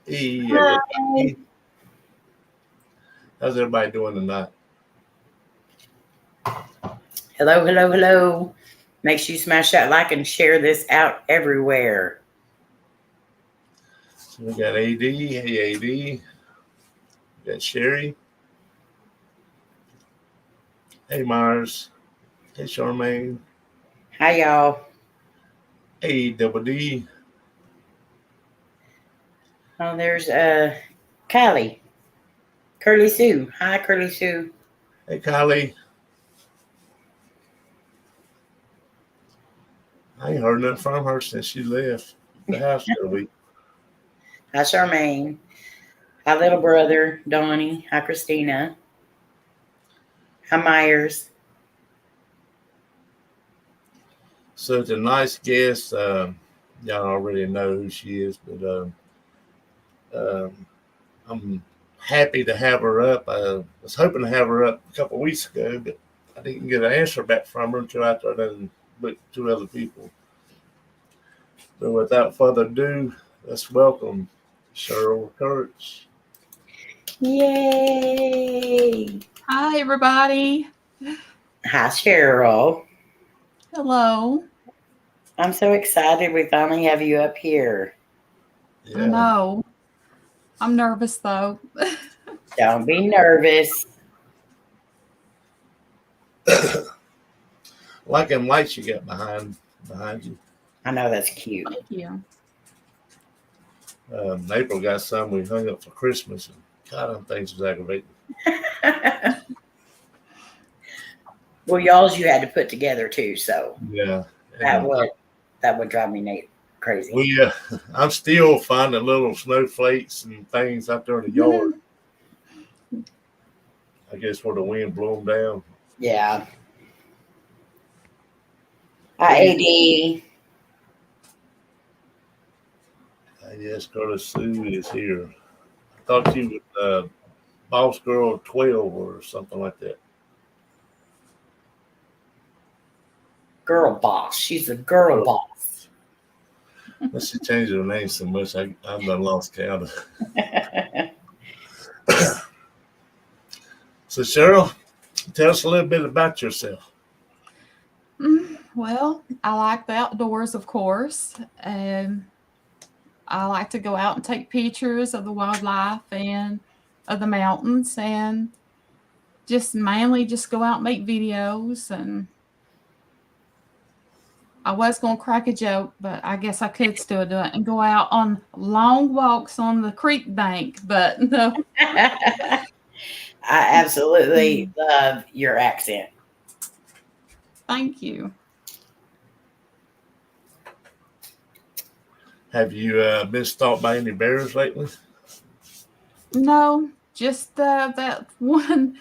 Hey, Hi. everybody. How's everybody doing tonight? Hello, hello, hello. Make sure you smash that like and share this out everywhere. So we got AD. Hey, AD. We got Sherry. Hey, Mars. Hey, Charmaine. Hi, y'all. Hey, Double D. Oh, there's Kylie. Curly Sue. Hi, Curly Sue. Hey, Kylie. I ain't heard nothing from her since she left the house the other week. Hi, Charmaine. Hi, little brother, Donnie. Hi, Christina. Hi, Myers. So it's a nice guest. Y'all already know who she is, but I'm happy to have her up. I was hoping to have her up a couple of weeks ago, but I didn't get an answer back from her until after I done booked two other people. So without further ado, let's welcome Cheryl Kurtz. Yay. Hi, everybody. Hi, Cheryl. Hello. I'm so excited we finally have you up here. I Yeah. know. I'm nervous, though. Don't be nervous. Like them lights you got behind you. I know that's cute. Thank you. April got some we hung up for Christmas, and God, them things was aggravating. Well, y'all's you had to put together too, so Yeah. that And would drive me crazy. I'm still finding little snowflakes and things out there in the yard. I guess where the wind blew them down. Yeah. Hi, Hey, AD. yes, Curtis Sue is here. I thought you was Boss Girl 12 or something like that. Girl boss. She's a girl boss. Unless she changed her name so much, I've done lost count. So, Cheryl, tell us a little bit about yourself. Well, I like the outdoors, of course. I like to go out and take pictures of the wildlife and of the mountains and just mainly just go out and make videos. And I was going to crack a joke, but I guess I could still do it and go out on long walks on the creek bank. But no. I absolutely love your accent. Thank you. Have you been stalked by any bears lately? No, just that one,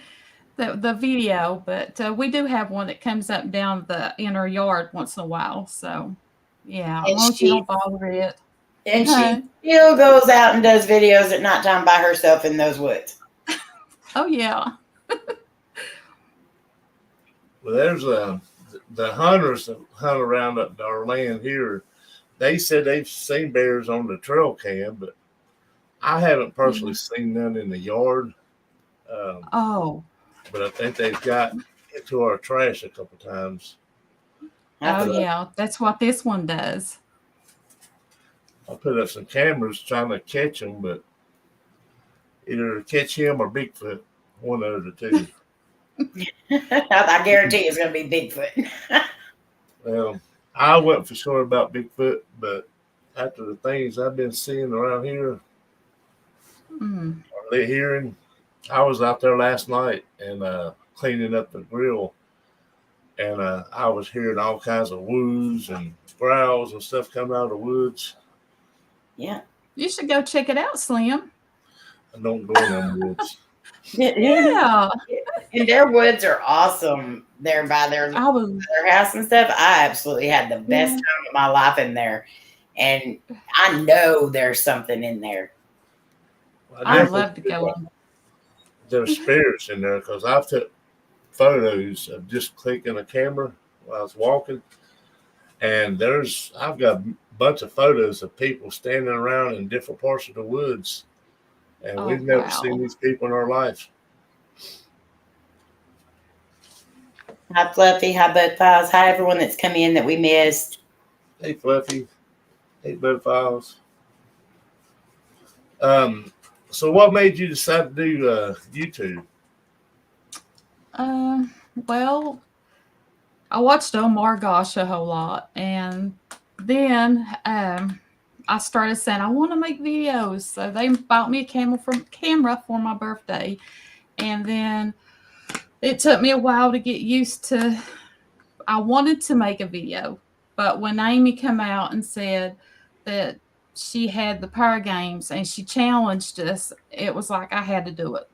the video. But we do have one that comes up and down the inner yard once in a while. So, yeah, as And long as you she don't bother it. and she Huh? still goes out and does videos at nighttime by herself in those woods. Oh, yeah. Well, there's the hunters that hunt around our land here. They said they've seen bears on the trail cam, but I haven't personally Yeah. seen none in the yard. Um, Oh, but I think they've got into our trash a couple times. I oh, But feel yeah. That's what this one does. I put up some cameras trying to catch them, but either catch him or Bigfoot, one of the two. I guarantee it's going to be Bigfoot. Well, I wasn't for sure about Bigfoot, but after the things I've been seeing around here Mm. or hearing, I was out there last night and cleaning up the grill, and I was hearing all kinds of woos and growls and stuff coming out of the woods. Yeah. You should go check it out, Slim. I don't go in them woods. Yeah. And their woods are awesome there by I was, their house and stuff. I absolutely had the best yeah. time of my life in there. And I know there's something in there. I I'd definitely love to feel go. like there's spirits in there because I've took photos of just clicking a camera while I was walking, and I've got bunch of photos of people standing around in different parts of the woods, and Oh, we've never wow. seen these people in our life. Hi, Fluffy. Hi, Bud Files. Hi, everyone that's come in that we missed. Hey, Fluffy. Hey, Bud Files. So what made you decide to do YouTube? Well, I watched Omar Gosh a whole lot, and then I started saying I want to make videos. So they bought me a camera for my birthday, and then it took me a while to get used to. I wanted to make a video, but when Amy came out and said that she had the power games and she challenged us, it was like I had to do it.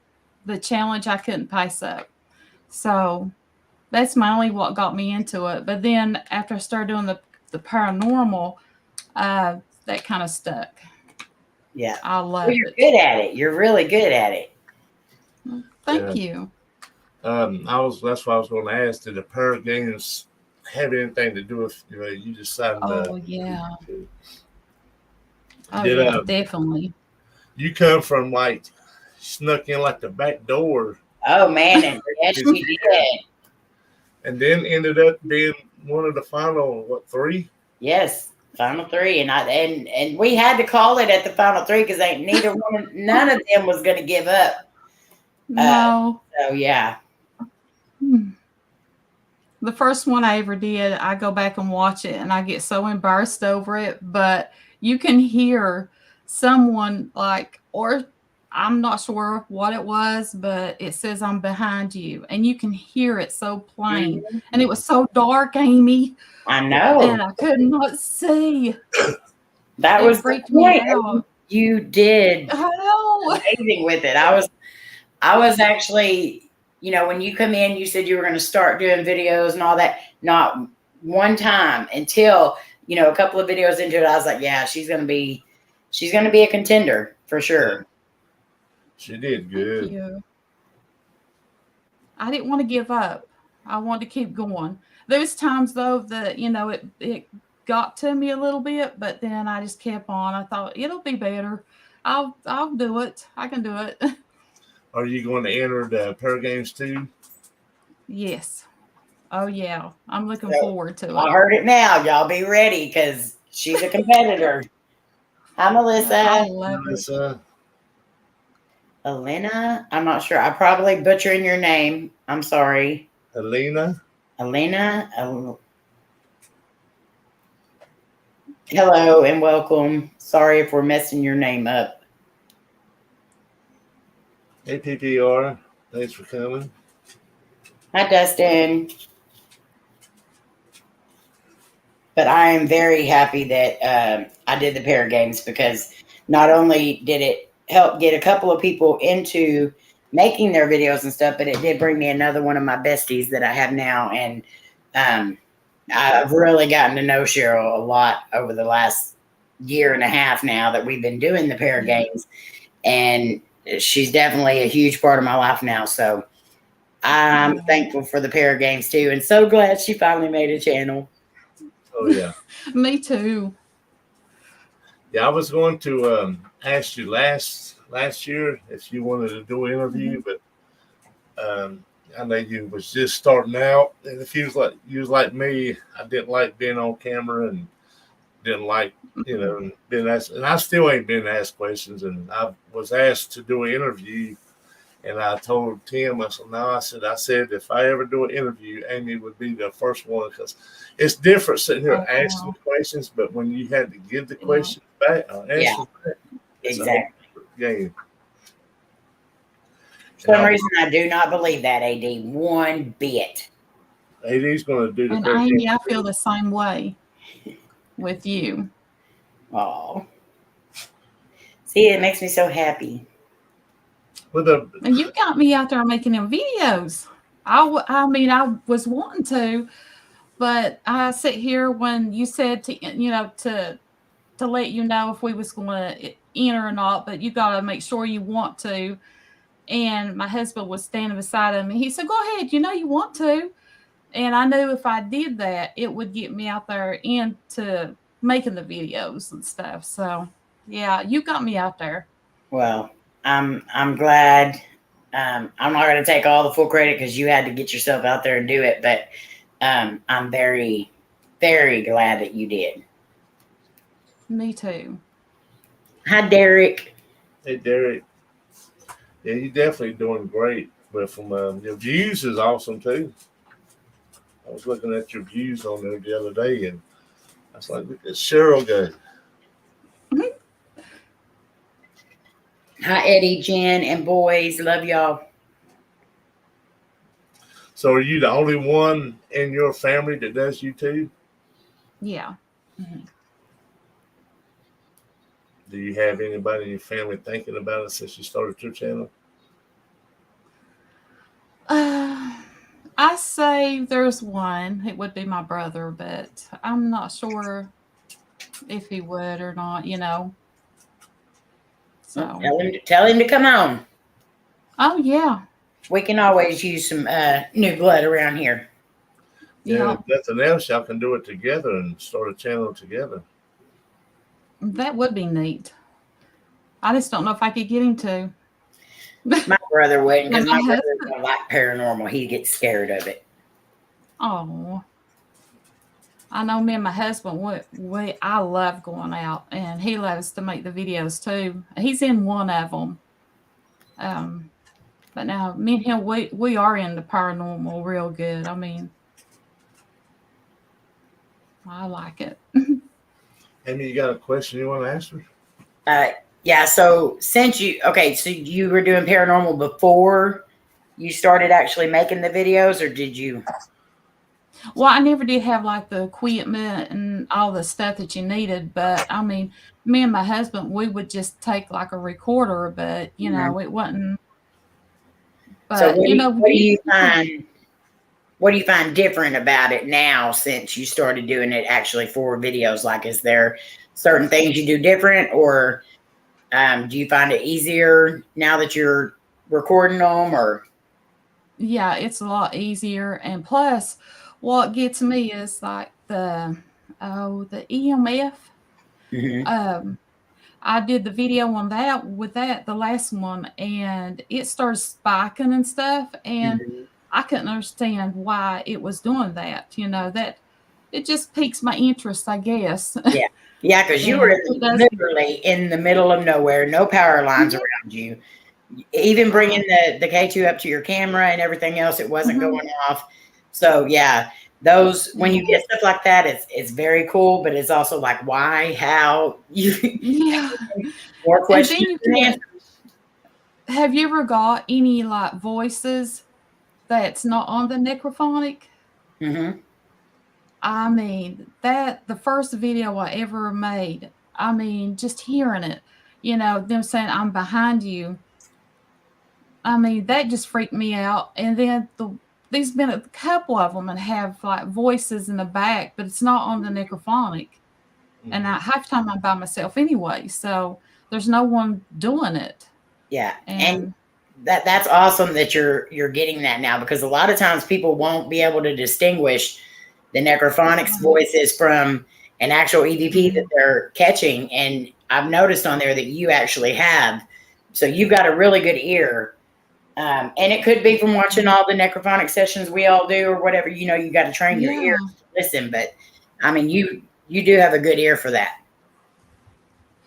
The challenge I couldn't pass up. So that's mainly what got me into it. But then after I started doing the paranormal, that kind of stuck. Yeah. I love Well, you're it. good at it. You're really good at it. Thank you. That's why I was going to ask, did the Pearl Games have anything to do with you deciding Oh, yeah. to Oh, did yeah, definitely. you come from like snuck in like the back door Oh, man. And yes, we did. and then ended up being one of the final 3? Yes, final 3, and we had to call it at the final 3 because none of them was going to give up. No. So yeah. The first one I ever did, I go back and watch it and I get so embarrassed over it. But you can hear someone or I'm not sure what it was, but it says I'm behind you. And you can hear it so plain. Mm-hmm. And it was so dark, Amy. I know. And I could not see. That was the point. Out. You did I know. amazing with it. I was actually, when you come in, you said you were going to start doing videos and all that. Not one time until, a couple of videos into it, I was like, yeah, she's going to be a contender for sure. She did good. Thank you. I didn't want to give up. I wanted to keep going. There's times though that, it got to me a little bit, but then I just kept on. I thought it'll be better. I'll do it. I can do it. Are you going to enter the Pearl Games too? Yes. Oh yeah. I'm looking forward to it. I heard it now. Y'all be ready because she's a competitor. Hi, Melissa. I love Melissa. it. Elena, I'm not sure. I'm probably butchering your name. I'm sorry. Elena. Hello and welcome. Sorry if we're messing your name up. Hey, PPR. Thanks for coming. Hi, Dustin. But I am very happy that I did the pair games because not only did it help get a couple of people into making their videos and stuff, but it did bring me another one of my besties that I have now. And I've really gotten to know Cheryl a lot over the last year and a half now that we've been doing the pair games. And she's definitely a huge part of my life now. So I'm thankful for the pair games too. And so glad she finally made a channel. Oh, yeah. Me too. Yeah, I was going to ask you last year if you wanted to do an interview, but I know you was just starting out, and if you was like me, I didn't like being on camera and didn't like being asked, and I still ain't been asked questions, and I was asked to do an interview, and I told Tim, I said, no, I said if I ever do an interview, Amy would be the first one because it's different sitting here asking questions, but when you had to give the questions back, answers back, it's exactly. a game. For some reason, I do not believe that, AD, one bit. AD's going to do the and first Amy, game. I feel the same way with you. Oh, see, it makes me so happy. And you got me out there making them videos. I mean, I was wanting to, but I sit here when you said to let you know if we was going to enter or not, but you got to make sure you want to. And my husband was standing beside him, and he said, "Go ahead, you want to." And I knew if I did that, it would get me out there into making the videos and stuff. So yeah, you got me out there. Well, I'm glad. I'm not going to take all the full credit because you had to get yourself out there and do it, but I'm very, very glad that you did. Me too. Hi, Derek. Hey, Derek. Yeah, you're definitely doing great. But from your views is awesome too. I was looking at your views on there the other day, and I was like, look at Cheryl go. Hi, Eddie, Jen, and boys. Love y'all. So, are you the only one in your family that does YouTube? Yeah. Do you have anybody in your family thinking about it since you started your channel? I say there's one. It would be my brother, but I'm not sure if he would or not, you know. So Tell him to come on. oh yeah. We can always use some new blood around here. Yeah, Yeah. if nothing else, y'all can do it together and start a channel together. That would be neat. I just don't know if I could get him to. My brother wouldn't, because And my my brother husband. don't like paranormal. He gets scared of it. Oh. I know me and my husband, I love going out, and he loves to make the videos too. He's in one of them. But now me and him, we are into paranormal real good. I mean, I like it. Amy, you got a question you want to answer? Yeah, so so you were doing paranormal before you started actually making the videos, or did you? Well, I never did have like the equipment and all the stuff that you needed, but I mean, me and my husband, we would just take like a recorder, but you know, it wasn't. So But you know, what do you find? What do you find different about it now since you started doing it actually for videos? Like, is there certain things you do different, or do you find it easier now that you're recording them? Or yeah, it's a lot easier, and plus, what gets me is like the EMF. Mhm. Um, I did the video on that with that, the last one, and it started spiking and stuff. And Mhm. I couldn't understand why it was doing that. You know, that it just piques my interest, I guess. Yeah, because you were And it does. literally in the middle of nowhere, no power lines Mhm, around you. Even bringing the K2 up to your camera and everything else, it wasn't mhm. going off. So yeah, those when you Yeah. get stuff like that, it's very cool, but it's also like, why, how you Yeah. more And questions then you than get, answers. have you ever got any like voices that's not on the necrophonic? Mm-hmm. I mean, that the first video I ever made, I mean, just hearing it, you know, them saying, I'm behind you. I mean, that just freaked me out. And then there's been a couple of them and have like voices in the back, but it's not on the necrophonic. And Mm-hmm. I half time I'm by myself anyway, so there's no one doing it. Yeah, and And that's awesome that you're getting that now, because a lot of times people won't be able to distinguish the necrophonics voices from an actual EVP that Mhm. they're catching. And I've noticed on there that you actually have, so you've got a really good ear. And it could be from watching all the necrophonic sessions we all do or whatever. You know, you got to train your ears Yeah, to listen, but I mean, you do have a good ear for that.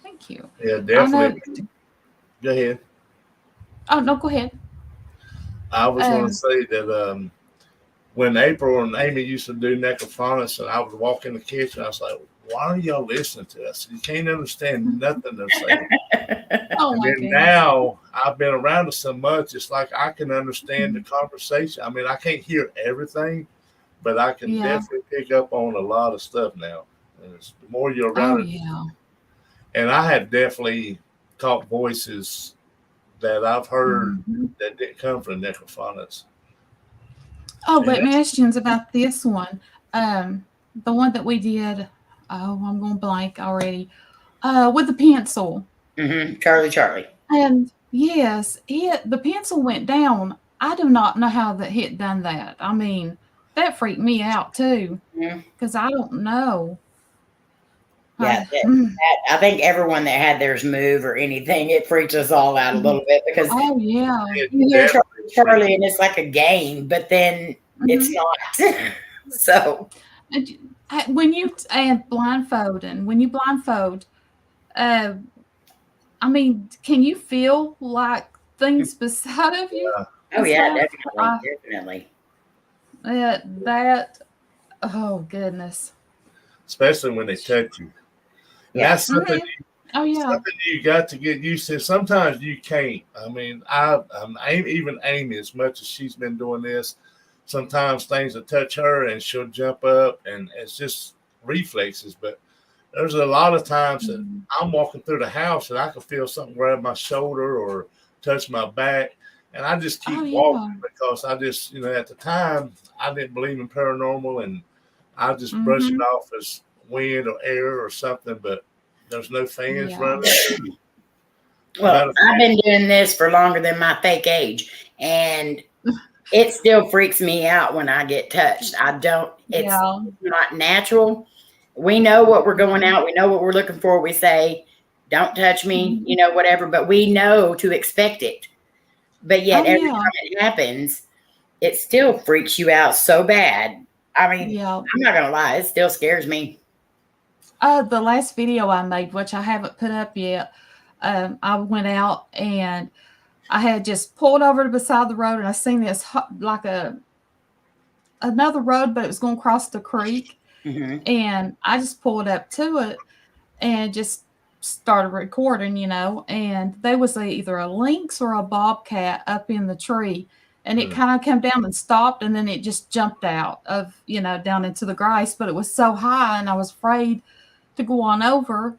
thank you. Yeah, I know. definitely. Go ahead. Oh no, go ahead. I was going to Um, say that when April and Amy used to do necrophonics, and I would walk in the kitchen, I was like, "Why are y'all listening to us? You can't understand nothing they're saying." oh And my then goodness. now I've been around it so much, it's like I can understand the conversation. I mean, I can't hear everything, but I can Yeah. definitely pick up on a lot of stuff now. And the more you're Oh around it, yeah. and I have definitely caught voices that I've heard Mhm. that didn't come from necrophonics. Oh, And let me that's ask you about this one. The one that we did. Oh, I'm going blank already. With the pencil. Charlie. And yes, the pencil went down. I do not know how that hit done that. I mean, that freaked me out too Mhm. because I don't know. Yeah, I think everyone that had theirs move or anything, it freaks us all out a little bit because Oh yeah. you hear Charlie and it's like a game, but then it's not. So When you and blindfolding, when you blindfold, uh, I mean, can you feel like things beside of you? oh yeah, Stuff? definitely. That oh goodness. Especially when they touch you. And that's something something you got to get used to. Sometimes you can't. I mean, even Amy, as much as she's been doing this, sometimes things will touch her and she'll jump up, and it's just reflexes. But there's a lot of times that I'm walking through the house and I can feel something grab my shoulder or touch my back. And I just keep walking because I just, at the time, I didn't believe in paranormal, and I just brush it off as wind or air or something, but there's no fans running. Well, I've been doing this for longer than my fake age, and it still freaks me out when I get touched. It's not natural. We know what we're going out. We know what we're looking for. We say, don't touch me, whatever, but we know to expect it. But yet every time it happens, it still freaks you out so bad. I mean, I'm not going to lie. It still scares me. The last video I made, which I haven't put up yet, I went out and I had just pulled over to beside the road, and I seen this like another road, but it was going to cross the creek. And I just pulled up to it and just started recording, and there was either a lynx or a bobcat up in the tree, and it kind of came down and stopped, and then it just jumped out of, down into the grass, but it was so high and I was afraid to go on over,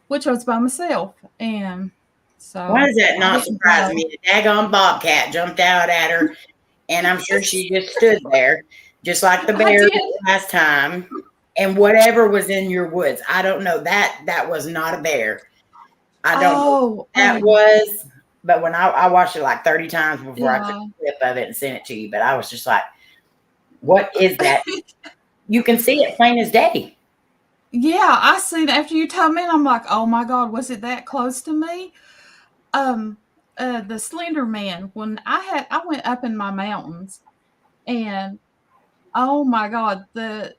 which I was by myself. And so why does that not surprise me? The daggone bobcat jumped out at her, and I'm sure she just stood there just like the bear last time. And whatever was in your woods, I don't know. That was not a bear. I don't know what that was. But when I watched it like 30 times before I took a clip of it and sent it to you, but I was just like, what is that? You can see it plain as day. Yeah, I see that after you told me, and I'm like, oh my God, was it that close to me? The Slender Man, when I went up in my mountains, and oh my God, the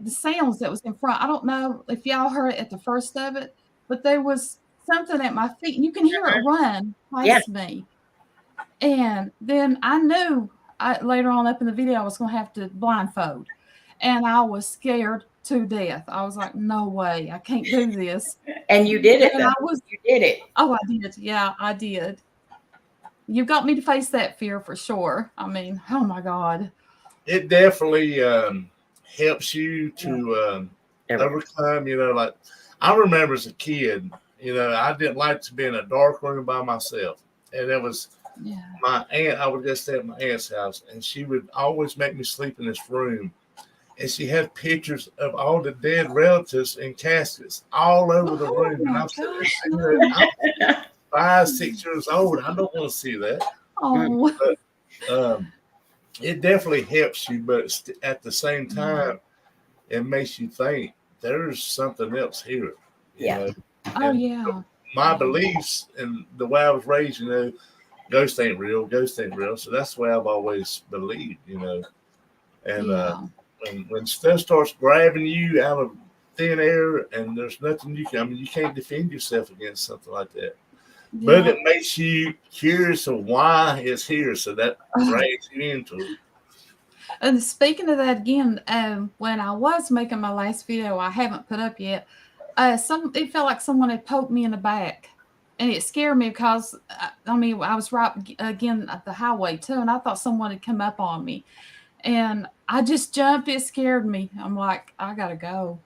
sounds that was in front. I don't know if y'all heard it at the first of it, but there was something at my feet, and you can hear it run past me. And then I knew later on up in the video I was going to have to blindfold, and I was scared to death. I was like, no way, I can't do this. And you did it. You did it. Oh, I did. Yeah, I did. You got me to face that fear for sure. I mean, oh my God. It definitely helps you to overcome, like I remember as a kid, I didn't like to be in a dark room by myself. And it was my aunt, I would just stay at my aunt's house, and she would always make me sleep in this room. And she had pictures of all the dead relatives in caskets all over the room. And I'm sitting there, I'm 5, 6 years old. I don't want to see that. Oh. But, it definitely helps you, but at the same time, it makes you think there's something else here. My beliefs and the way I was raised, ghosts ain't real. So that's the way I've always believed, And when stuff starts grabbing you out of thin air and there's nothing you can't defend yourself against something like that. But it makes you curious of why it's here, so that drags you into it. And speaking of that again, when I was making my last video, I haven't put up yet. It felt like someone had poked me in the back, and it scared me because I was right again at the highway too, and I thought someone had come up on me, and I just jumped. It scared me. I'm like, I gotta go,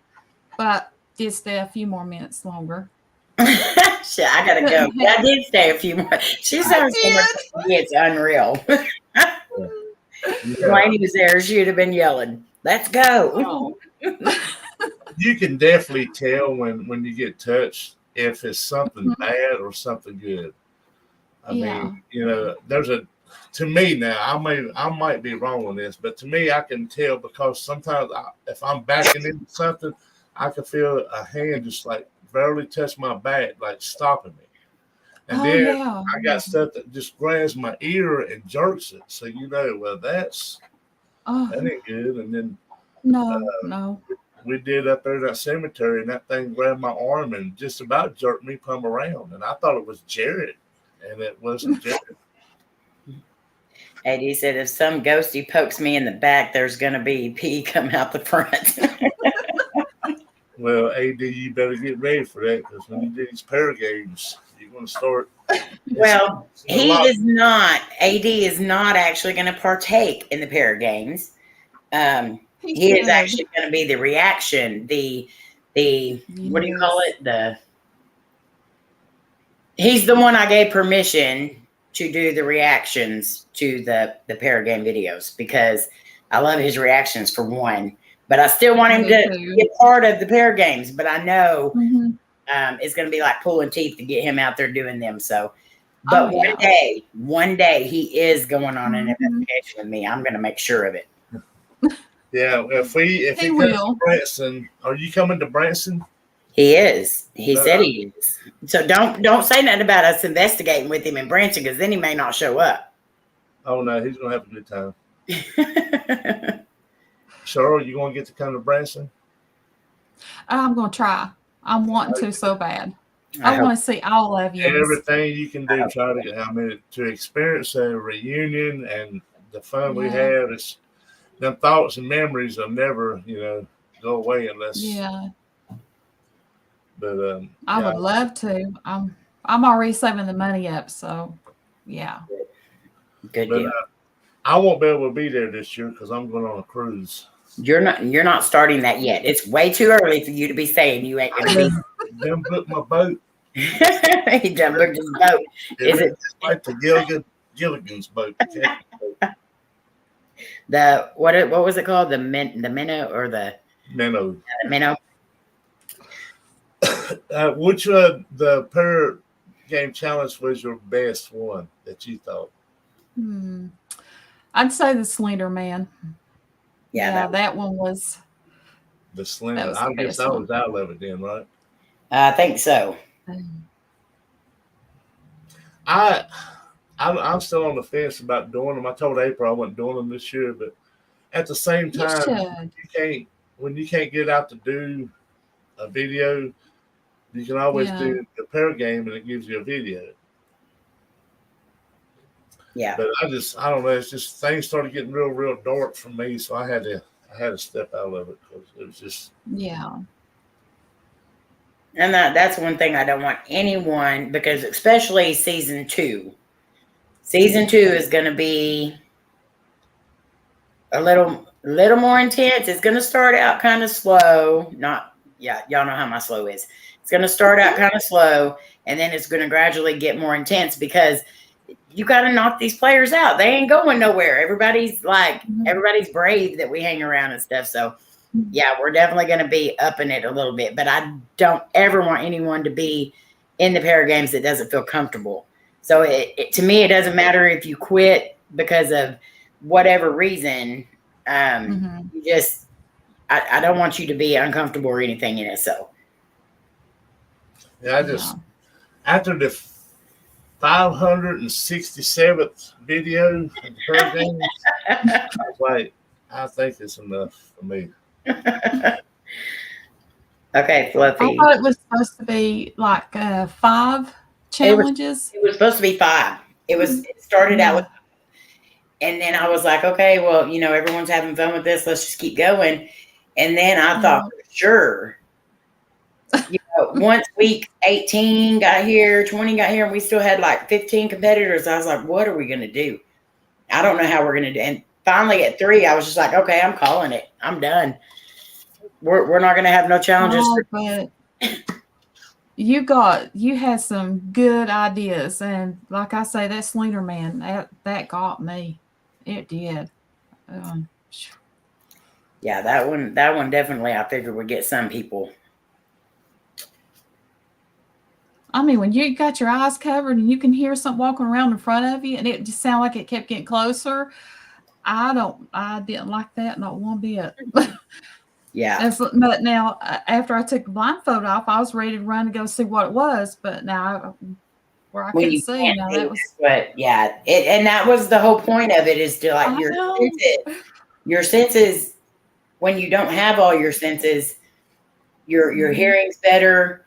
but I did stay a few more minutes longer. Shit, I gotta go. I did stay a few more. She sounds so much. It's unreal. Wayne was there. She would have been yelling, "Let's go!" You can definitely tell when you get touched if it's something bad or something good. I mean, to me now, I might be wrong on this, but to me, I can tell because sometimes if I'm backing into something, I could feel a hand just like barely touch my back, like stopping me. And Oh then yeah. I got stuff that just grabs my ear and jerks it. So well, that Oh ain't good. And then no. we did up there in that cemetery, and that thing grabbed my arm and just about jerked me plumb around. And I thought it was Jared, and it wasn't Jared. AD said, if some ghosty pokes me in the back, there's going to be pee coming out the front. Well, AD, you better get ready for that, because when you do these pair games, you're going to start. Well, AD is not actually going to partake in the pair games. He is actually going to be the reaction, what do you call it? He's the one I gave permission to do the reactions to the pair game videos, because I love his reactions for one, but I still want him to be a part of the pair games. But I know it's going to be like pulling teeth to get him out there doing them. So, but one day he is going on an investigation with me. I'm going to make sure of it. Yeah, if he comes to Branson, are you coming to Branson? He is. He said he is. So don't say nothing about us investigating with him in Branson, because then he may not show up. Oh no, he's gonna have a good time. Cheryl, you gonna get to come to Branson? I'm gonna try. I'm wanting to so bad. I want to see all of you. Everything you can do, try to get. I mean, to experience a reunion and the fun we have. It's them thoughts and memories will never, go away unless. Yeah. But I would love to. I'm already saving the money up, so yeah. Good deal. I won't be able to be there this year because I'm going on a cruise. You're not starting that yet. It's way too early for you to be saying you ain't gonna be. Done booked my boat. He done booked his boat. Is it like the Gilligan's boat? The what was it called? The minnow or the minnow? The minnow. Which the pair game challenge was your best one that you thought? I'd say the Slender Man. Yeah, that one was the Slender. I guess I was out of it then, right? I think so. I'm still on the fence about doing them. I told April I wasn't doing them this year, but at the same time, when you can't get out to do a video, you can always do the pair game, and it gives you a video. Yeah, but I don't know. It's just things started getting real dark for me, so I had to step out of it because it was just And that's one thing I don't want anyone, because especially season 2. Season 2 is going to be a little more intense. It's going to start out kind of slow. Y'all know how my slow is. It's going to start out kind of slow, and then it's going to gradually get more intense, because you got to knock these players out. They ain't going nowhere. Everybody's brave that we hang around and stuff. So yeah, we're definitely going to be upping it a little bit, but I don't ever want anyone to be in the pair games that doesn't feel comfortable. So to me, it doesn't matter if you quit because of whatever reason. You just, I don't want you to be uncomfortable or anything in it. So yeah, after the 567th video of the pair games, I was like, I think it's enough for me. Okay, Fluffy. I thought it was supposed to be like 5 challenges. It was supposed to be 5. It started out with, and then I was like, okay, well, everyone's having fun with this. Let's just keep going. And then I thought, sure. Once week 18 got here, 20 got here, and we still had like 15 competitors. I was like, what are we going to do? I don't know how we're going to do. And finally at 3, I was just like, okay, I'm calling it. I'm done. We're not going to have no challenges. But you had some good ideas, and like I say, that Slender Man, that got me. It did. Yeah, that one definitely I figured would get some people. I mean, when you got your eyes covered and you can hear something walking around in front of you, and it just sounded like it kept getting closer. I didn't like that, not one bit. Yeah. But now, after I took the blindfold off, I was ready to run and go see what it was. But now, where I When couldn't you see, can't now see, that was. but yeah, and that was the whole point of it, is to like I know. your senses, when you don't have all your senses, your hearing's better.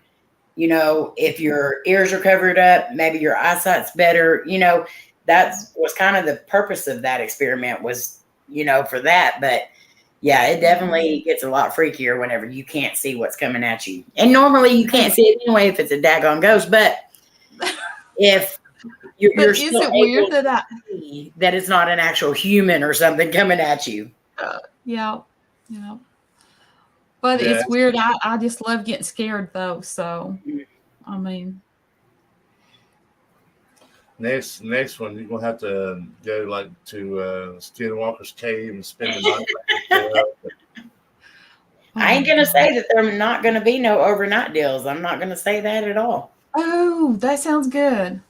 You know, if your ears are covered up, maybe your eyesight's better. You know, that was kind of the purpose of that experiment, was, you know, for that. But yeah, it definitely gets a lot freakier whenever you can't see what's coming at you. And normally you can't see it anyway if it's a daggone ghost. But if you're But is still it able weird that to see that it's not an actual human or something coming at you. yeah, yeah. But Yeah. it's weird. I just love getting scared though. So, I mean, Next one, you're gonna have to go like to Skinwalker's Cave and spend the night. I ain't gonna say that there are not gonna be no overnight deals. I'm not gonna say that at all. oh, that sounds good.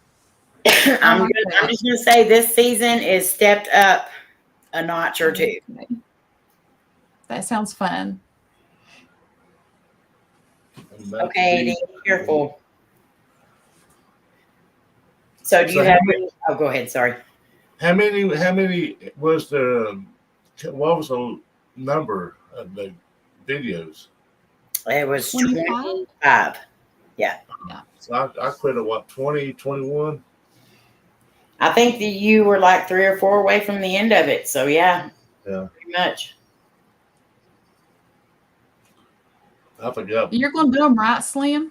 I'm like that. just gonna say this season is stepped up a notch or two. Okay. That sounds fun. Okay, Eddie, be careful. So do you So have any? Oh, go ahead. Sorry. How many was there? What was the number of the videos? It was 25? 25. Yeah. So I quit at what, 20, 21? I think that you were like 3 or 4 away from the end of it. So yeah. Yeah. Pretty much. I forgot. You're going to do them right, Slim?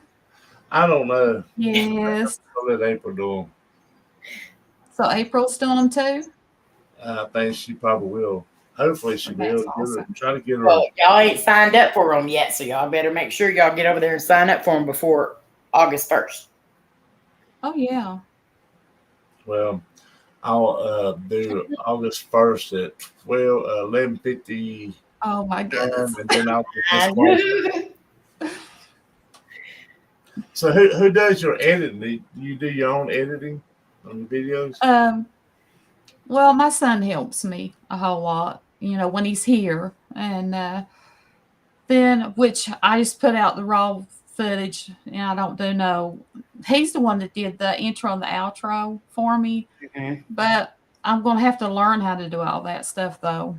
I don't know. Yes. I'll let April do them. So April's doing them too? I think she probably will. Hopefully she will. That's awesome. Try to get her. Well, y'all ain't signed up for them yet, so y'all better make sure y'all get over there and sign up for them before August 1st. Oh, yeah. Well, I'll do August 1st at 11:50. Oh, my goodness. And then I'll put this So who does your editing? Do you do your own editing on the videos? Well, my son helps me a whole lot, you know, when he's here. And then, which I just put out the raw footage, and I don't do no. He's the one that did the intro and the outro for me. Mm-hmm. But I'm going to have to learn how to do all that stuff, though.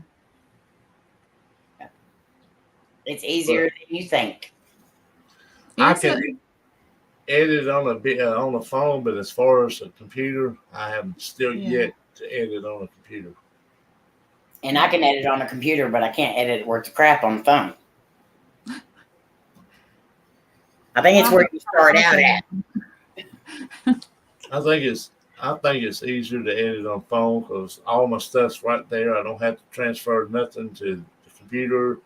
It's easier than you think. I can edit on on the phone, but as far as a computer, I have still yet to edit on a computer. And I can edit on a computer, but I can't edit worth the crap on the phone. I think it's where you start out at. I think it's easier to edit on phone because all my stuff's right there. I don't have to transfer nothing to the computer.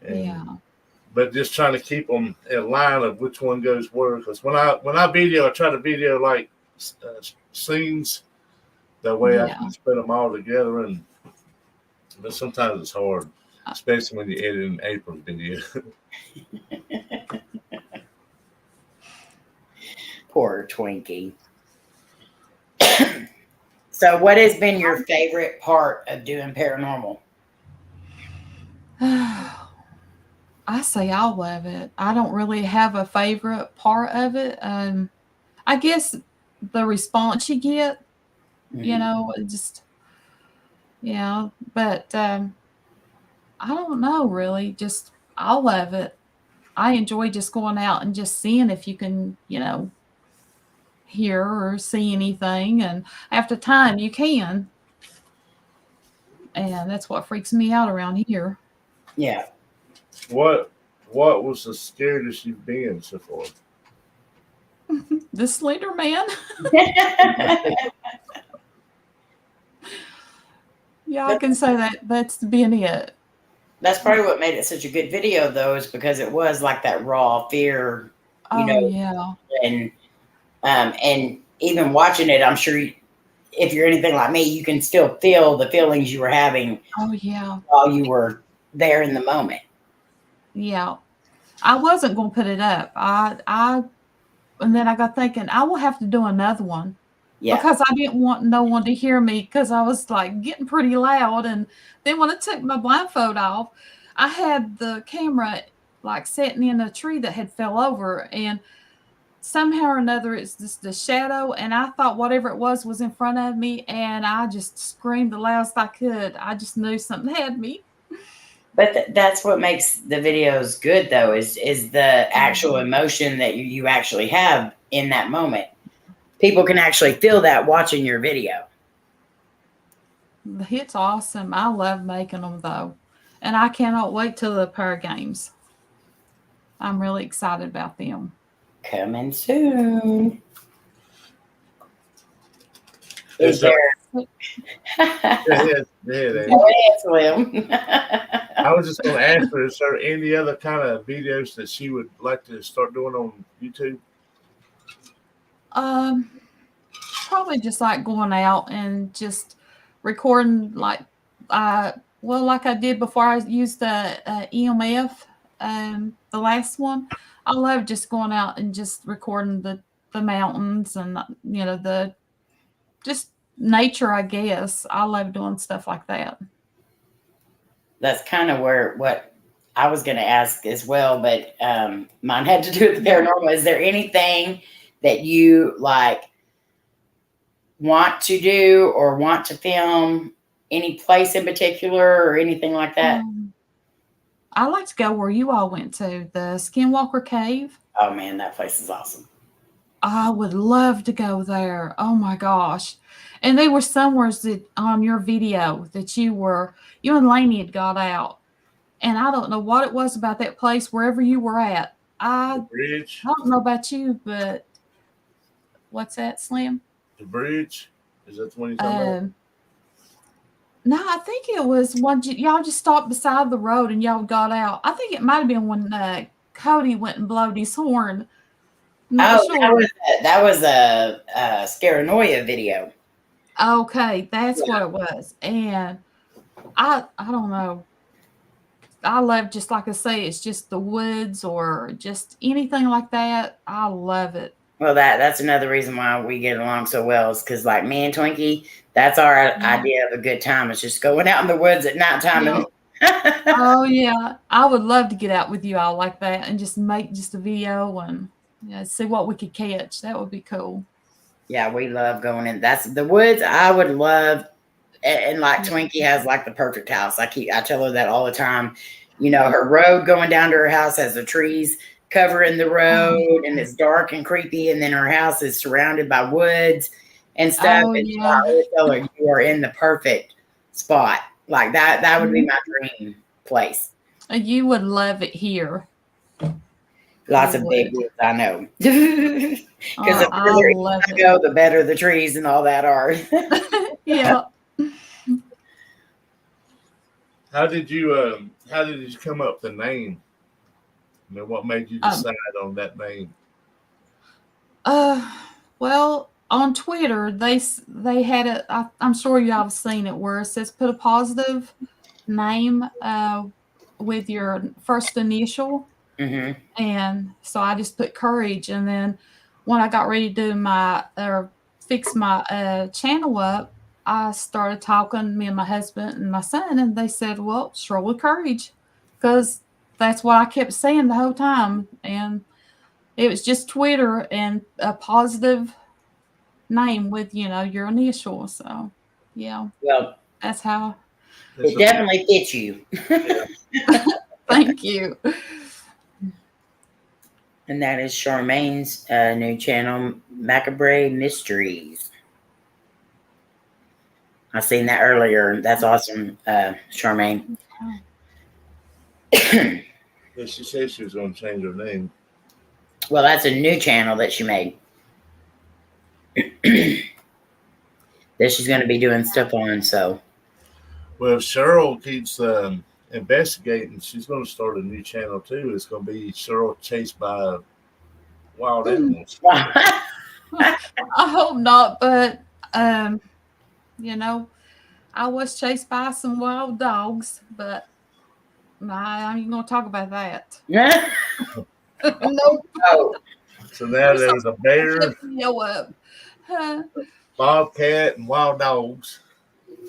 And, but just trying to keep them in line of which one goes where. Because when I video, I try to video like scenes. That way I can put them all together. But sometimes it's hard, especially when you're editing April's video. Poor Twinkie. So what has been your favorite part of doing paranormal? I say all of it. I don't really have a favorite part of it. I guess the response you get, you know, just, but I don't know really, just all of it. I enjoy just going out and just seeing if you can, you know, hear or see anything, and after time you can, and that's what freaks me out around here. Yeah. What was the scariest you've been so far? The Slender Man. Yeah, I can say that. That's been it. That's probably what made it such a good video, though, is because it was like that raw fear, you know. Yeah. And even watching it, I'm sure if you're anything like me, you can still feel the feelings you were having. Oh yeah. While you were there in the moment. Yeah, I wasn't going to put it up. And then I got thinking I will have to do another one. Yeah. Because I didn't want no one to hear me because I was like getting pretty loud. And then when I took my blindfold off, I had the camera like sitting in a tree that had fell over, and somehow or another it's just the shadow, and I thought whatever it was in front of me, and I just screamed the loudest I could. I just knew something had me. But that's what makes the videos good, though, is the actual emotion that you actually have in that moment. People can actually feel that watching your video. It's awesome. I love making them though, and I cannot wait till the Para Games. I'm really excited about them. Coming soon. Is Is there? Go ahead, Go ahead, Slim. I was just going to ask her, is there any other kind of videos that she would like to start doing on YouTube? Probably just like going out and just recording like like I did before I used the EMF, the last one. I love just going out and just recording the mountains and the just nature, I guess. I love doing stuff like that. That's kind of what I was going to ask as well, but mine had to do with the paranormal. Is there anything that you like want to do or want to film? Any place in particular or anything like that? I like to go where you all went to, the Skinwalker Cave. Oh man, that place is awesome. I would love to go there. Oh my gosh. And they were somewhere that on your video that you and Lainey had got out. And I don't know what it was about that place, wherever you were at. The bridge. I don't know about you, but what's that, Slim? The bridge? Is that the one you're talking about? No, I think it was one y'all just stopped beside the road and y'all got out. I think it might have been when Cody went and blowed his horn. Sure. that was a Scaranoia video. Okay, that's what it was. And I don't know. I love, just like I say, it's just the woods or just anything like that. I love it. Well, that's another reason why we get along so well is because, like, me and Twinkie, that's our idea of a good time. It's just going out in the woods at nighttime. Yeah. Oh, yeah. I would love to get out with you all like that and just make just a video and see what we could catch. That would be cool. Yeah, we love going in. That's the woods. I would love, and like Twinkie has like the perfect house. I tell her that all the time. You know, her road going down to her house has the trees covering the road, and it's dark and creepy, and then her house is surrounded by woods and stuff. Oh, and yeah. I always tell her, you are in the perfect spot. Like that would be my dream place. You would love it here. Lots of big woods, I know. Because the further I go, the better the trees and all that are. Yeah. How did you come up with the name? I mean, what made you decide on that name? Well, on Twitter, they had it. I'm sure you all have seen it, where it says put a positive name with your first initial. Mm-hmm. And so I just put courage. And then when I got ready to fix my channel up, I started talking, me and my husband and my son, and they said, well, Shirley Courage, because that's what I kept saying the whole time. And it was just Twitter and a positive name with, your initials. So, yeah. Well, that's how. It definitely fits you. Thank you. And that is Charmaine's new channel, Macabre Mysteries. I seen that earlier. That's awesome, Charmaine. Yeah, she said she was going to change her name. Well, that's a new channel that she made. That she's going to be doing stuff on, so. Well, Cheryl keeps investigating. She's going to start a new channel, too. It's going to be Cheryl Chased by Wild Animals. I hope not, but, I was chased by some wild dogs, but I ain't going to talk about that. Nope. Oh. So now there's a bear, Bobcat, and wild dogs.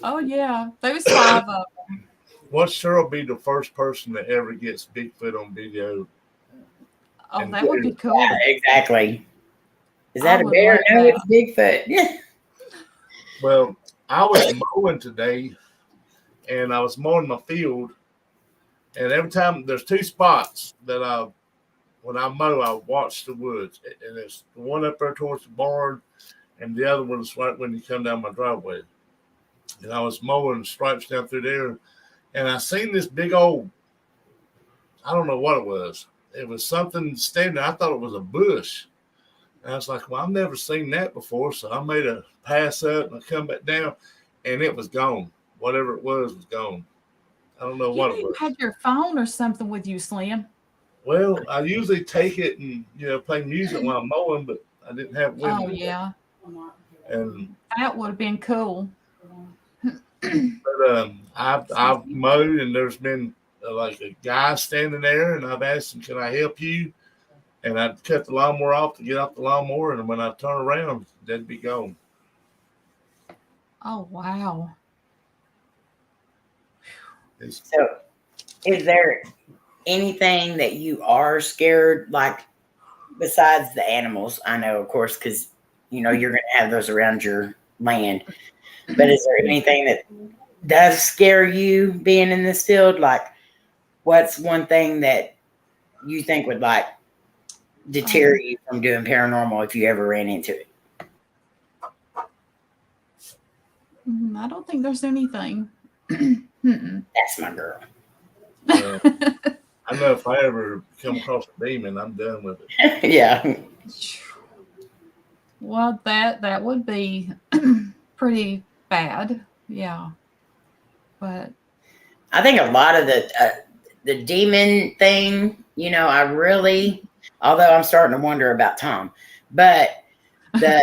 Oh, yeah. There was 5 of them. What Cheryl be the first person that ever gets Bigfoot on video? Oh, And that would be cool. Yeah, exactly. Is that I a would bear? love No, that. it's Bigfoot. Yeah. Well, I was mowing today, and I was mowing my field, and every time there's two spots that when I mow, I watch the woods, and there's the one up there towards the barn, and the other one's right when you come down my driveway. And I was mowing stripes down through there, and I seen this big old, I don't know what it was. It was something standing. I thought it was a bush. And I was like, well, I've never seen that before. So I made a pass up and I come back down, and it was gone. Whatever it was gone. I don't know You what know it you was. had your phone or something with you, Slim. Well, I usually take it and play music while I'm mowing, but I didn't have it with Oh me. yeah, And that would have been cool. but I've mowed, and there's been like a guy standing there, and I've asked him, "Can I help you?" And I'd cut the lawnmower off to get off the lawnmower, and when I turn around, they'd be gone. Oh wow. So, is there anything that you are scared, like besides the animals? I know, of course, because you're going to have those around your land. But is there anything that does scare you being in this field? Like, what's one thing that you think would like deter you from doing paranormal if you ever ran into it? I don't think there's anything. That's my girl. I know if I ever come across a demon, I'm done with it. Yeah. Well, that would be pretty bad. Yeah. But I think a lot of the demon thing, I really, although I'm starting to wonder about Tom, but the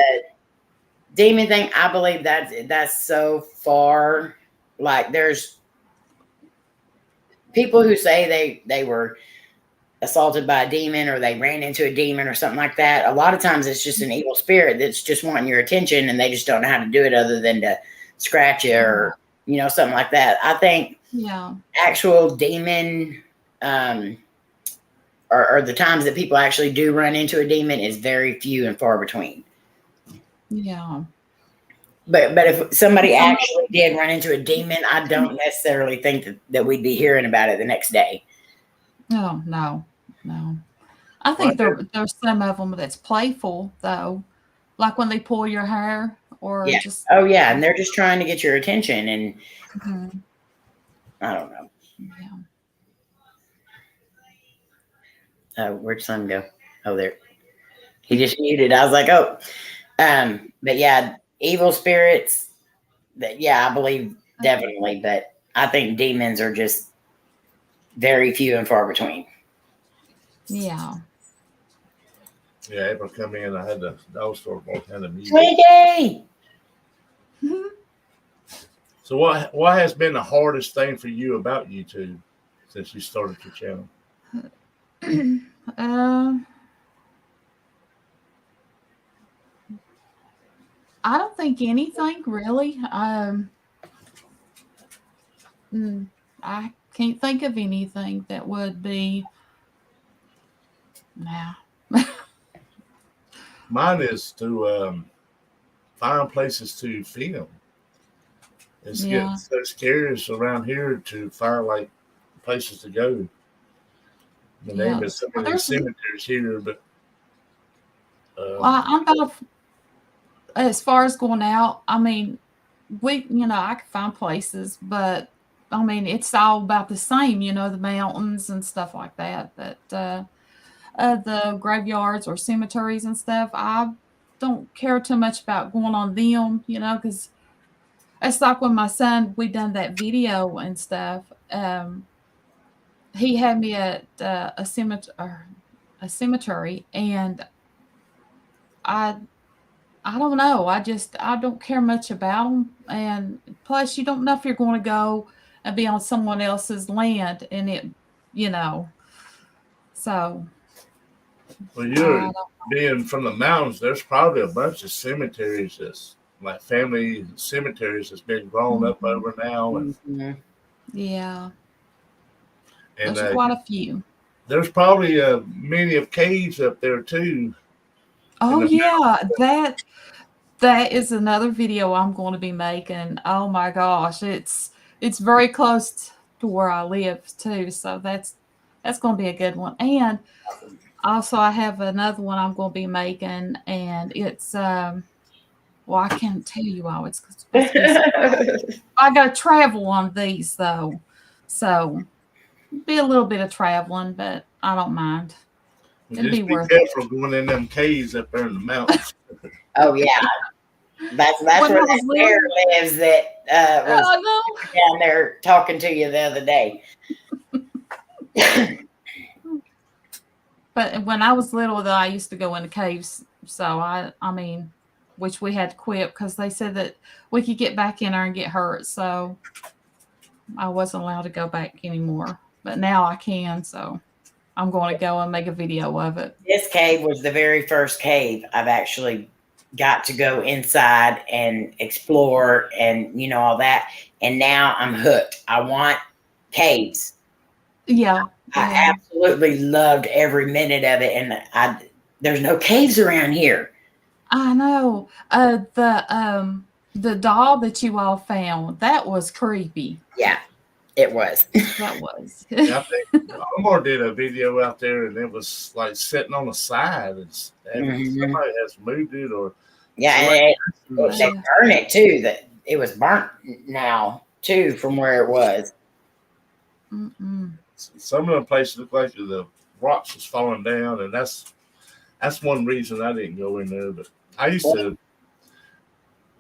demon thing, I believe that's so far. Like, there's people who say they were assaulted by a demon or they ran into a demon or something like that. A lot of times it's just an evil spirit that's just wanting your attention, and they just don't know how to do it other than to scratch you or something like that. I think actual demon or the times that people actually do run into a demon is very few and far between. Yeah. But if somebody actually did run into a demon, I don't necessarily think that we'd be hearing about it the next day. Oh, no. I think there's some of them that's playful, though. Like when they pull your hair or just... Oh, yeah. And they're just trying to get your attention. And I don't know. Yeah. Where'd Son go? Oh, there. He just muted. I was like, oh. But yeah, evil spirits, I believe definitely. But I think demons are just very few and far between. Yeah. Yeah, April come in. I had the dog store both had the music. Twinkie! So what has been the hardest thing for you about YouTube since you started your channel? I don't think anything really. I can't think of anything that would be. Nah. Mine is to find places to film. It's getting so scary around here to find like places to go. The name is some of these cemeteries here, but well, I'm about as far as going out. I mean, I can find places, but I mean, it's all about the same. The mountains and stuff like that. But the graveyards or cemeteries and stuff, I don't care too much about going on them. Because it's like when my son, we done that video and stuff. He had me at a cemetery, and I don't know. I don't care much about them, and plus, you don't know if you're going to go and be on someone else's land, and it, So. Well, you're being from the mountains. There's probably a bunch of cemeteries that's like family cemeteries that's been grown up over now, and Yeah. And There's quite a few. there's probably many of caves up there too. In Oh the yeah, that is another video I'm going to be making. Oh my gosh, it's very close to where I live too, so that's going to be a good one. And also, I have another one I'm going to be making, and it's well, I can't tell you all. It's supposed to be. I got to travel on these though, so be a little bit of traveling, but I don't mind. It'll be Just be worth it. careful going in them caves up there in the mountains. Oh yeah, that's When where I that was bear little, lives. That was oh no. down there talking to you the other day. But when I was little, though, I used to go in the caves. So I mean, which we had to quit because they said that we could get back in there and get hurt. So I wasn't allowed to go back anymore. But now I can. So I'm going to go and make a video of it. This cave was the very first cave I've actually got to go inside and explore and all that. And now I'm hooked. I want caves. Yeah. I Yeah. absolutely loved every minute of it. And there's no caves around here. I know. The doll that you all found, that was creepy. Yeah, it was. That was. Yeah, I think Omar did a video out there, and it was like sitting on the side, and Mhm. somebody has moved it, or Yeah, somebody and or they something. burn it too. That it was burnt now too from where it was. Mm-mm. Some of the places look like the rocks was falling down, and that's one reason I didn't go in there. But I used to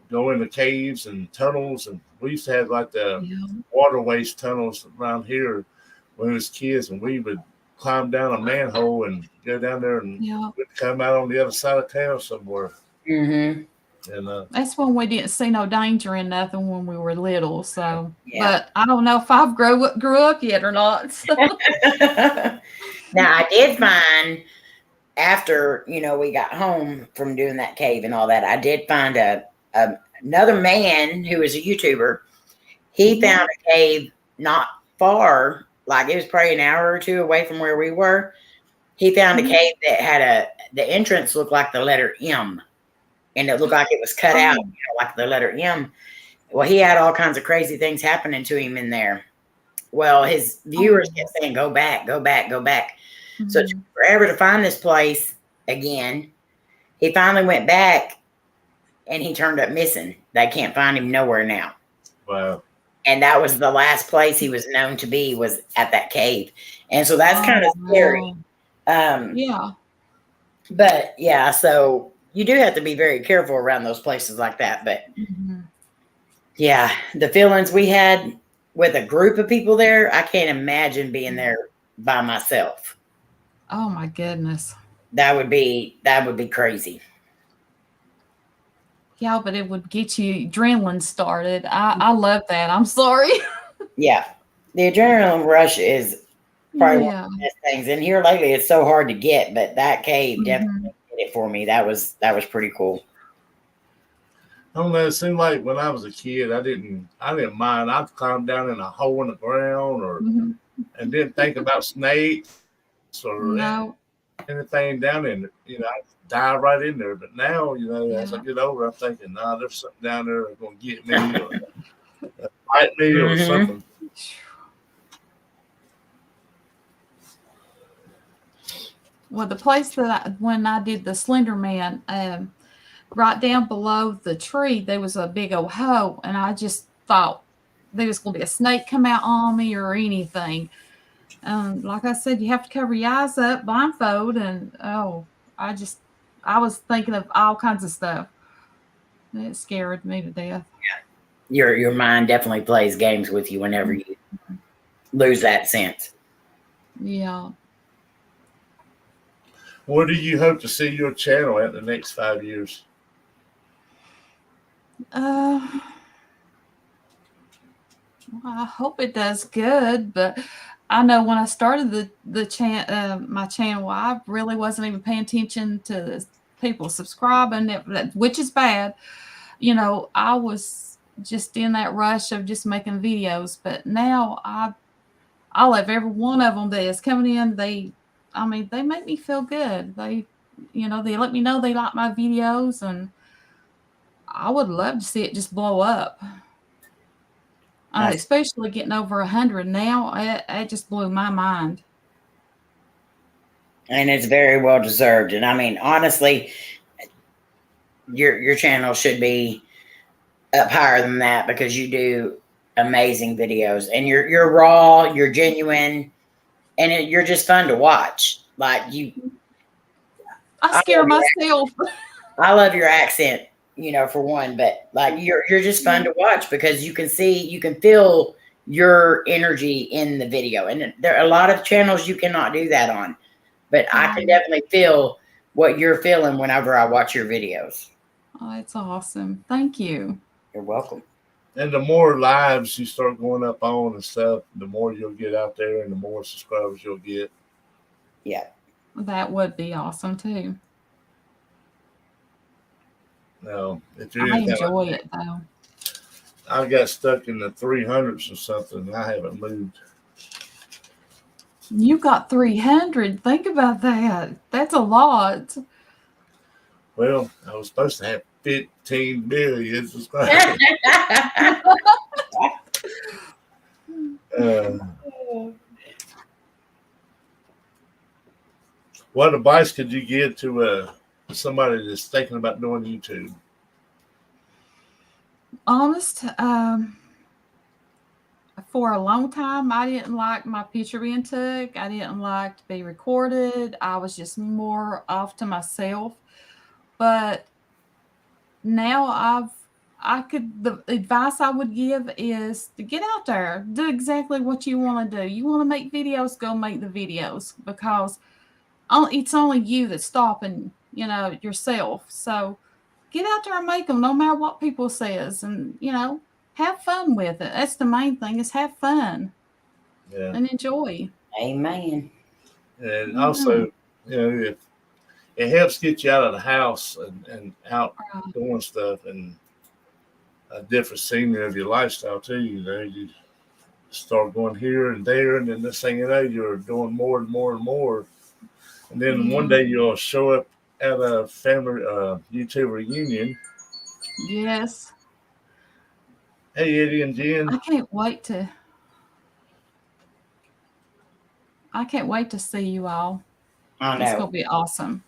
go into caves and tunnels, and we used to have like the Yeah. waterways tunnels around here when we was kids, and we would climb down a manhole and go down there, and Yeah. we'd come out on the other side of town somewhere. Hmm. And That's when we didn't see no danger in nothing when we were little. So, Yeah. but I don't know if I've grew up yet or not. So. Now I did find after we got home from doing that cave and all that, I did find another man who was a YouTuber. He found a cave not far, like it was probably an hour or two away from where we were. He found a Mhm. cave that had the entrance looked like the letter M, and it looked like it was cut out, Oh, like the letter M. Well, he had all kinds of crazy things happening to him in there. Well, his viewers oh. kept saying, "Go back, go back, go back." So it took Mhm. forever to find this place again. He finally went back, and he turned up missing. They can't find him nowhere now. wow, And that was the last place he was known to be, was at that cave. And so that's kind Oh, of scary. wow. Um, Yeah. but yeah, so you do have to be very careful around those places like that. But Mhm. yeah, the feelings we had with a group of people there, I can't imagine being there by myself. Oh my goodness. That would be crazy. Yeah, but it would get you adrenaline started. I love that. I'm sorry. Yeah. The adrenaline rush is probably one Yeah. of the best things. And here lately it's so hard to get, but that cave Mhm. definitely did it for me. That was pretty cool. I don't know. It seemed like when I was a kid, I didn't mind. I'd climb down in a hole in the ground, or Mhm. and didn't think about snakes or No. anything down in it. I dive right in there. But now, as I Yeah. get older, I'm thinking, nah, there's something down there that's gonna get me or bite me or Hmm. something. Well, the place that when I did the Slender Man, right down below the tree, there was a big old hole, and I just thought there was going to be a snake come out on me or anything. Like I said, you have to cover your eyes up, blindfold, and I just I was thinking of all kinds of stuff. It scared me to death. Your mind definitely plays games with you whenever you lose that sense. Yeah. Where do you hope to see your channel at the next 5 years? Uh, well, I hope it does good, but I know when I started my channel, I really wasn't even paying attention to people subscribing, which is bad. I was just in that rush of just making videos. But now I love every one of them that is coming in. They make me feel good. They let me know they like my videos, and I would love to see it just blow up. Especially getting over 100 now, it just blew my mind. And it's very well deserved. And I mean, honestly, your channel should be up higher than that because you do amazing videos, and you're raw, you're genuine, and you're just fun to watch. Like I scare myself. I love your accent, for one, but like you're just fun to watch because you can feel your energy in the video. And there are a lot of channels you cannot do that on, but I can definitely feel what you're feeling whenever I watch your videos. Oh, it's awesome. Thank you. You're welcome. And the more lives you start going up on and stuff, the more you'll get out there and the more subscribers you'll get. Yeah. That would be awesome too. Now, if I enjoy it though. I got stuck in the 300s or something. I haven't moved. You got 300. Think about that. That's a lot. Well, I was supposed to have 15 million subscribers. What advice could you give to somebody that's thinking about doing YouTube? Honest, for a long time, I didn't like my picture being took. I didn't like to be recorded. I was just more off to myself. But now the advice I would give is to get out there, do exactly what you want to do. You want to make videos, go make the videos, because it's only you that's stopping, yourself. So get out there and make them, no matter what people says, and have fun with it. That's the main thing, is have fun. Yeah. And enjoy. Amen. And also, if it helps get you out of the house and out doing stuff and a different scenery of your lifestyle too. You start going here and there, and then this thing you're doing more and more and more. And then one day you'll show up at a family YouTube reunion. Yes. Hey, Eddie and Jen. I can't wait to see you all. I know. It's going to be awesome.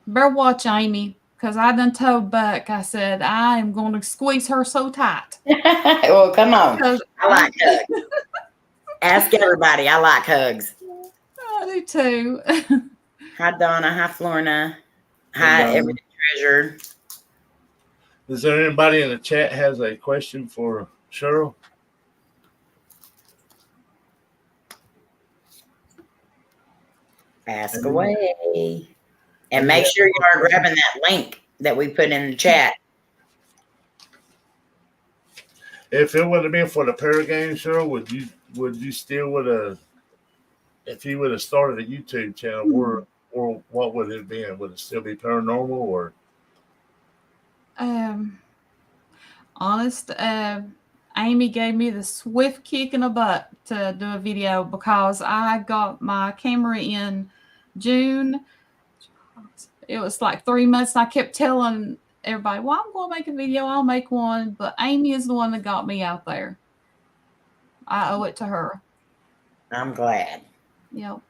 Better watch Amy, because I done told Buck, I said, I am going to squeeze her so tight. Well, come on. I like hugs. Ask everybody. I like hugs. I do too. Hi, Donna. Hi, Florna. Hi, Everyday Treasure. Is there anybody in the chat has a question for Cheryl? Ask away. And make sure you are grabbing that link that we put in the chat. If it would have been for the Paragame, Cheryl, would you still if you would have started a YouTube channel, or what would it have been? Would it still be paranormal or? Honest, Amy gave me the swift kick in the butt to do a video, because I got my camera in June. It was like 3 months, and I kept telling everybody, well, I'm going to make a video. I'll make one. But Amy is the one that got me out there. I owe it to her. I'm glad. Yep.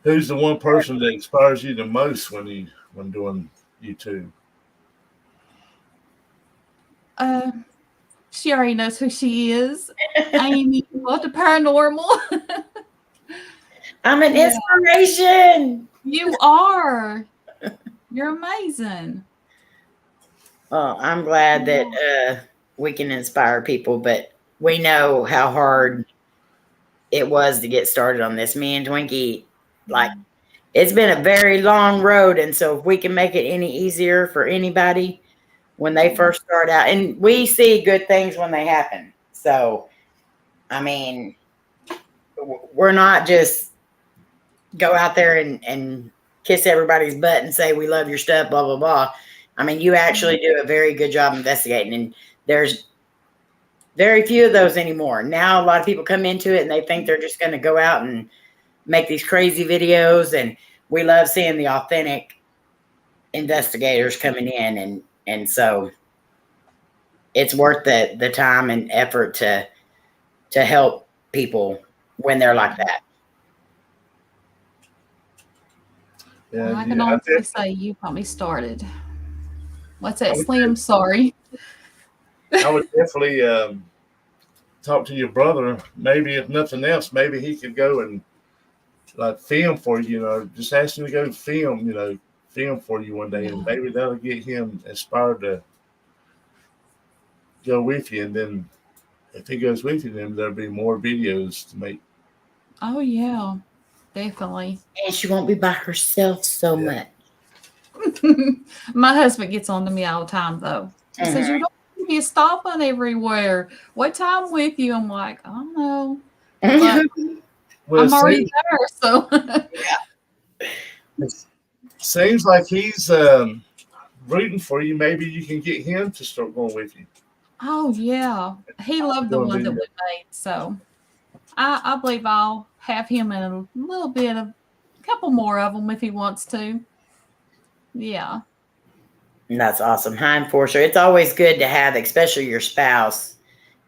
Who's the one person that inspires you the most when doing YouTube? She already knows who she is. Amy, what the Paranormal. I'm an inspiration. You are. You're amazing. Well, I'm glad that we can inspire people, but we know how hard it was to get started on this. Me and Twinkie, it's been a very long road, and so if we can make it any easier for anybody when they first start out, and we see good things when they happen. So, I mean, we're not just go out there and kiss everybody's butt and say we love your stuff, blah blah blah. I mean, you actually do a very good job investigating, and there's very few of those anymore. Now a lot of people come into it and they think they're just going to go out and make these crazy videos, and we love seeing the authentic investigators coming in, and so it's worth the time and effort to help people when they're like that. Well, I can honestly say you got me started. What's that, Slim? Sorry. I would definitely talk to your brother. Maybe if nothing else, maybe he could go and like film for you. Just ask him to go film. Film for you one day, and maybe that'll get him inspired to go with you. And then if he goes with you, then there'll be more videos to make. Oh yeah, definitely. And she won't be by herself so much. My husband gets on to me all the time, though. He says, "You don't need to be stopping everywhere. What time with you?" I'm like, "I don't know. Well, I'm already there, so." Seems like he's rooting for you. Maybe you can get him to start going with you. Oh yeah, he loved the one that we made, so I believe I'll have him in a little bit of a couple more of them if he wants to. Yeah. That's awesome. Hi, Enforcer. It's always good to have, especially your spouse,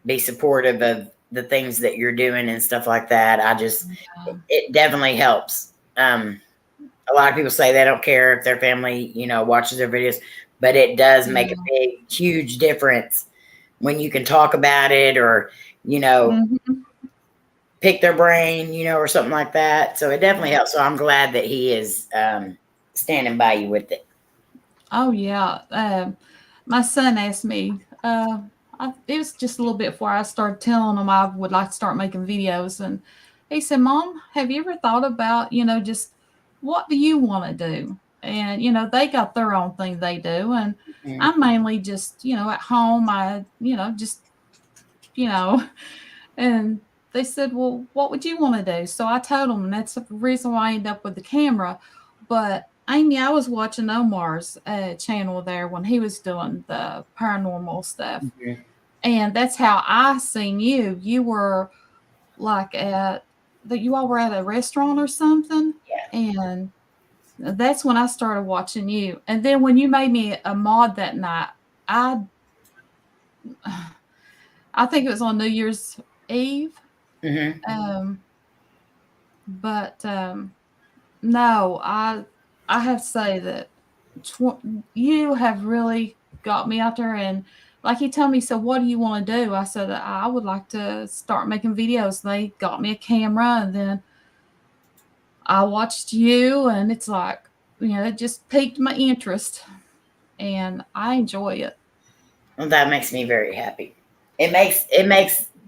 be supportive of the things that you're doing and stuff like that. It definitely helps. A lot of people say they don't care if their family, watches their videos, but it does make a big, huge difference when you can talk about it or, pick their brain, or something like that. So it definitely helps. So I'm glad that he is standing by you with it. Oh yeah. My son asked me, it was just a little bit before I started telling him I would like to start making videos. And he said, "Mom, have you ever thought about, just what do you want to do?" And, they got their own thing they do. And I'm mainly just, at home. And they said, "Well, what would you want to do?" So I told them, and that's the reason why I ended up with the camera. But Amy, I was watching Omar's channel there when he was doing the paranormal stuff. And that's how I seen you. You were like you all were at a restaurant or something. Yeah. And that's when I started watching you. And then when you made me a mod that night, I think it was on New Year's Eve. No, I have to say that you have really got me out there. And like he told me, "So what do you want to do?" I said, "I would like to start making videos." They got me a camera, and then I watched you, and it's like, it just piqued my interest, and I enjoy it. Well, that makes me very happy. It makes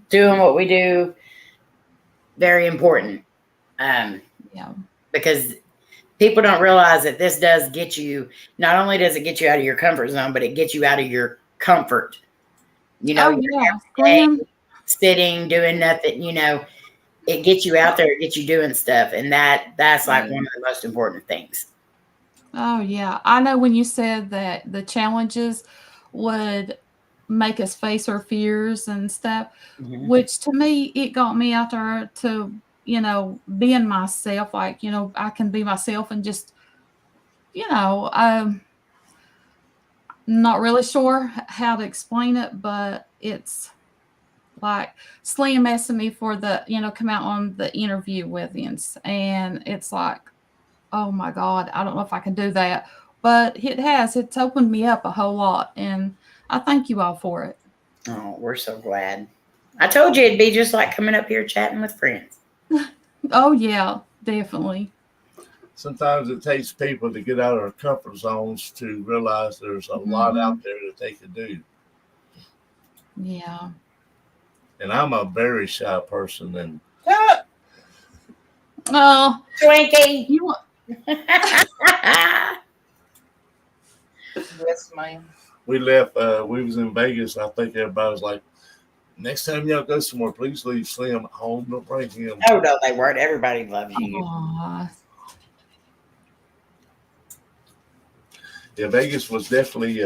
doing what we do very important. Because people don't realize that this does get you, not only does it get you out of your comfort zone, but it gets you out of your comfort. Sitting, doing nothing, it gets you out there, it gets you doing stuff. And that's like one of the most important things. Oh yeah. I know when you said that the challenges would make us face our fears and stuff, which to me, it got me out there to, being myself, like, I can be myself and just, I'm not really sure how to explain it, but it's like Slim asking me for the, come out on the interview with him. And it's like, oh my God, I don't know if I can do that. But it's opened me up a whole lot. And I thank you all for it. Oh, we're so glad. I told you it'd be just like coming up here chatting with friends. Oh, yeah, definitely. Sometimes it takes people to get out of their comfort zones to realize there's a lot out there that they can do. Yeah. And I'm a very shy person. And oh, Twinkie. You want... Yes, ma'am. We left. We was in Vegas. And I think everybody was like, "Next time y'all go somewhere, please leave Slim at home. Don't bring him." Oh no, they weren't. Everybody loves you. Aww. Yeah, Vegas was definitely.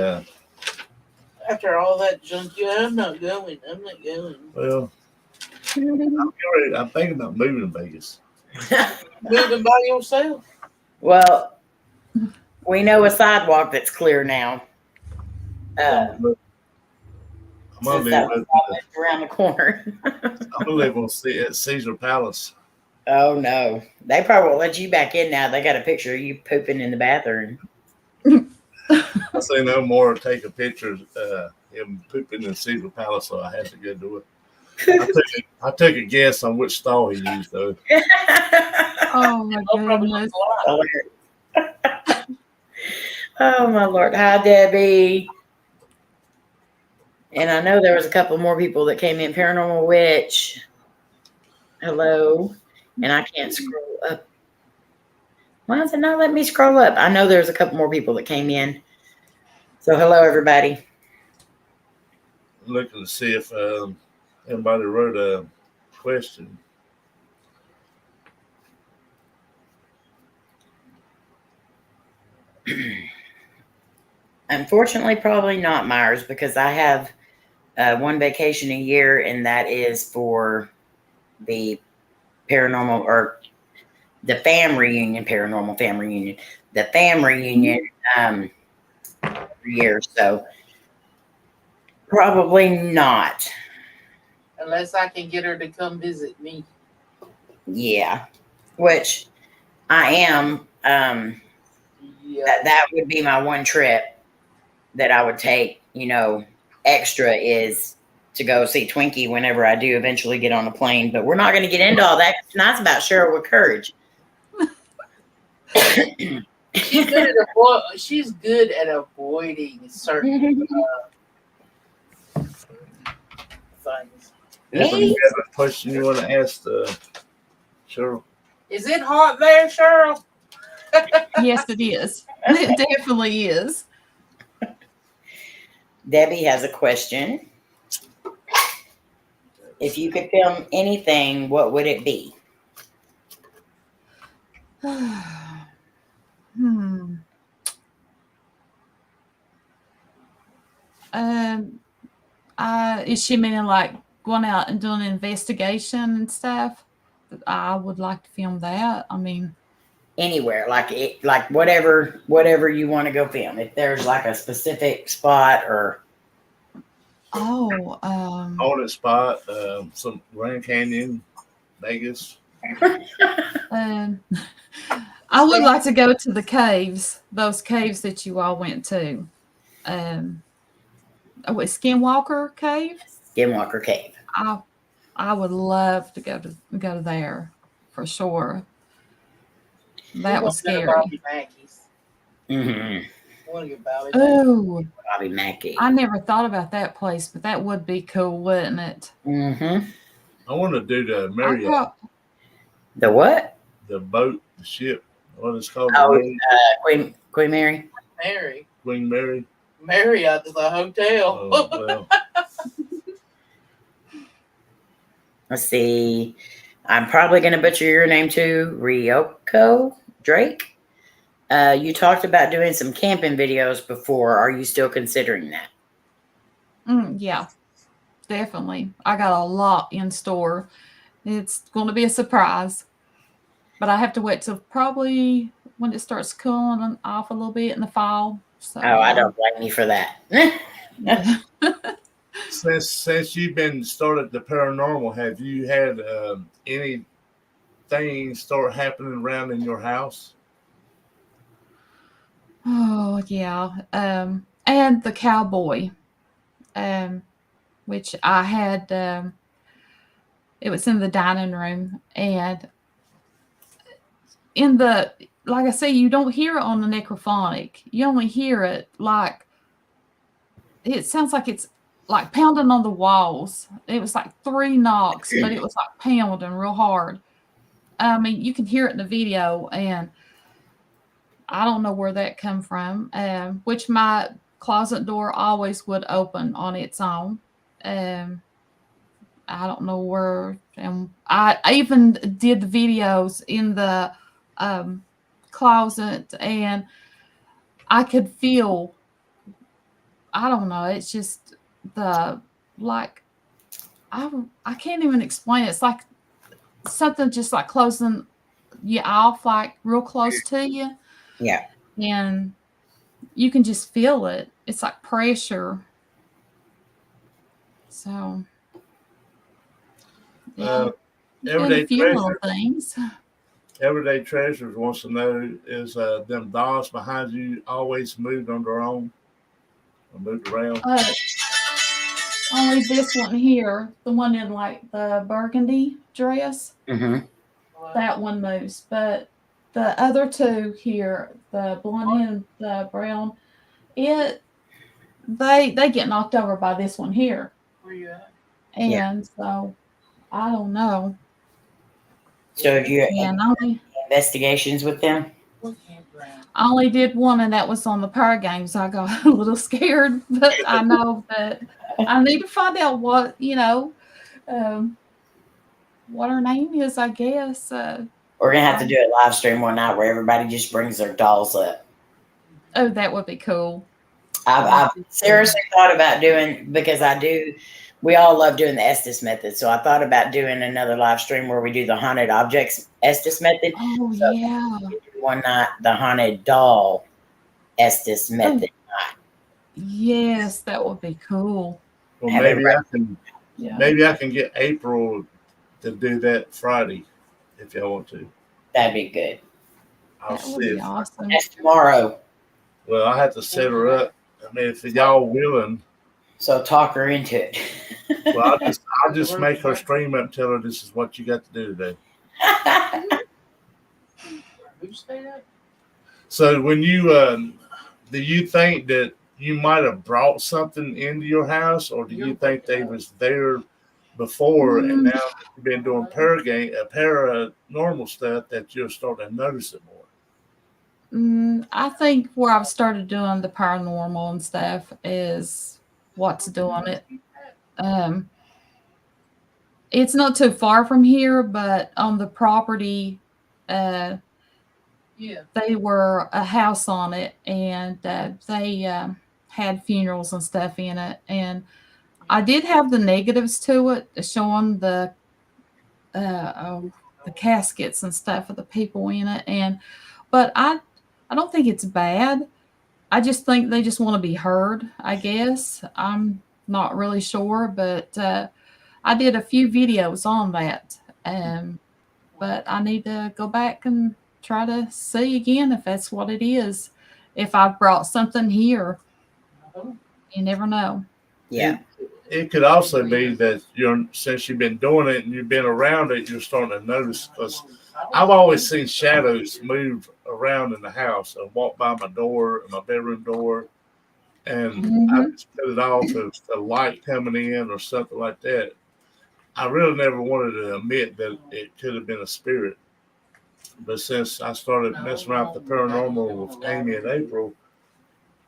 After all that junk, yeah, I'm not going. I'm not going. Well, I'm thinking about moving to Vegas. Moving by yourself. Well, we know a sidewalk that's clear now. I'm gonna Since live that was almost around the corner. I'm gonna live on at Caesar Palace. Oh no, they probably won't let you back in now. They got a picture of you pooping in the bathroom. I say no more. Take a picture of him pooping in Caesar Palace, so I had to go do it. I took a guess on which stall he used, though. Oh my I'll probably goodness. look alive. Oh my Lord. Hi, Debbie. And I know there was a couple more people that came in. Paranormal Witch. Hello. And I can't scroll up. Why does it not let me scroll up? I know there's a couple more people that came in. So hello, everybody. I'm looking to see if anybody wrote a question. Unfortunately, probably not Myers, because I have one vacation a year, and that is for the paranormal or the fam reunion, paranormal fam reunion, the fam reunion every year. So probably not. Unless I can get her to come visit me. Yeah, which I am. Yeah. That would be my one trip that I would take. You know, extra is to go see Twinkie whenever I do eventually get on a plane. But we're not going to get into all that. Tonight's about Cheryl with courage. She's good at avoiding certain things. Anthony, you have a question you want to ask Cheryl? Is it hot there, Cheryl? Yes, it is. It definitely is. Debbie has a question. If you could film anything, what would it be? Is she meaning like going out and doing an investigation and stuff? I would like to film that. I mean, Anywhere, like whatever you want to go film. If there's like a specific spot or Haunted spot, some Grand Canyon, Vegas. I would like to go to the caves, those caves that you all went to. Skinwalker Cave. Skinwalker Cave. I would love to go to there for sure. That was scary. Bobby Mackey's. Mm-hmm. Oh, Bobby Mackey. I never thought about that place, but that would be cool, wouldn't it? Mm-hmm. I want to do the Marriott. The what? The boat, the ship. What is it called? Oh, Queen Mary. Queen Mary. Marriott is a hotel. Oh, well. Let's see. I'm probably going to butcher your name too. Ryoko Drake. You talked about doing some camping videos before. Are you still considering that? Yeah, definitely. I got a lot in store. It's going to be a surprise, but I have to wait till probably when it starts cooling off a little bit in the fall. So, I don't blame you for that. Since you've been started the paranormal, have you had anything start happening around in your house? Oh yeah, and the cowboy, which I had. It was in the dining room, and like I say, you don't hear it on the necrophonic. You only hear it like it sounds like it's like pounding on the walls. It was like 3 knocks, but it was like pounding real hard. I mean, you can hear it in the video, and I don't know where that come from. Which my closet door always would open on its own. I don't know where. And I even did the videos in the closet, and I could feel, I don't know, it's just like, I can't even explain it. It's like something just like closing you off, like real close to you. Yeah. And you can just feel it. It's like pressure. So, yeah. Doing a Everyday few little treasure. things. Everyday treasures wants to know is them dolls behind you always moved on their own or moved around? Only this one here, the one in like the burgundy dress, Mm-hmm. that one moves. But the other two here, the blonde and the brown, they get knocked over by this one here. Where you at? And so I don't know. So have you And investigations with them? What campground? I only did one, and that was on the power games. I got a little scared, but I know that I need to find out what, what her name is, I guess. We're gonna have to do a live stream one night where everybody just brings their dolls up. Oh, that would be cool. I've seriously thought about doing, because we all love doing the Estes method. So I thought about doing another live stream where we do the haunted objects Estes method. Oh, So yeah. one night, the haunted doll Estes method. Yes, that would be cool. Well, Have maybe I can get April to do that Friday if y'all want to. That'd be good. I'll That would see. be awesome. That's tomorrow. Well, I have to set her up. I mean, if y'all willing, So talk her into it. well, I'll just make her stream up and tell her this is what you got to do today. Who stayed at? So when you do you think that you might have brought something into your house, or do you think they was there before and now that you've been doing paranormal stuff that you're starting to notice it more? I think where I've started doing the paranormal and stuff is what's doing it. It's not too far from here, but on the property, Yeah. they were a house on it, and they had funerals and stuff in it. And I did have the negatives to it, showing the caskets and stuff of the people in it. But I don't think it's bad. I just think they just want to be heard, I guess. I'm not really sure, but I did a few videos on that. But I need to go back and try to see again if that's what it is. If I've brought something here, you never know. Yeah. It could also be that since you've been doing it and you've been around it, you're starting to notice, because I've always seen shadows move around in the house. I walk by my door, my bedroom door, and I just put it off as a light coming in or something like that. I really never wanted to admit that it could have been a spirit. But since I started messing around with the paranormal with Amy and April,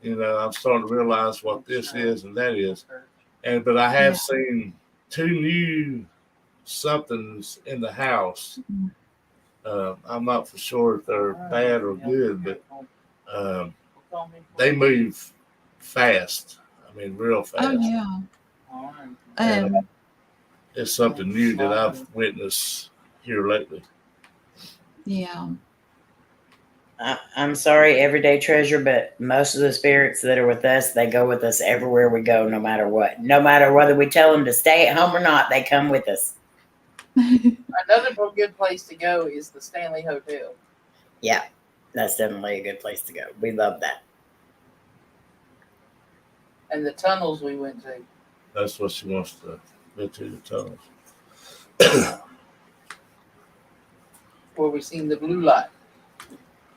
I'm starting to realize what this is and that is. But I have seen 2 new somethings in the house. I'm not for sure if they're bad or good, but they move fast. I mean, real fast. Oh, yeah. It's something new that I've witnessed here lately. Yeah. I'm sorry, everyday treasure, but most of the spirits that are with us, they go with us everywhere we go, no matter what. No matter whether we tell them to stay at home or not, they come with us. Another good place to go is the Stanley Hotel. Yeah, that's definitely a good place to go. We love that. And the tunnels we went to. That's what she wants to go to, the tunnels. Where we seen the blue light.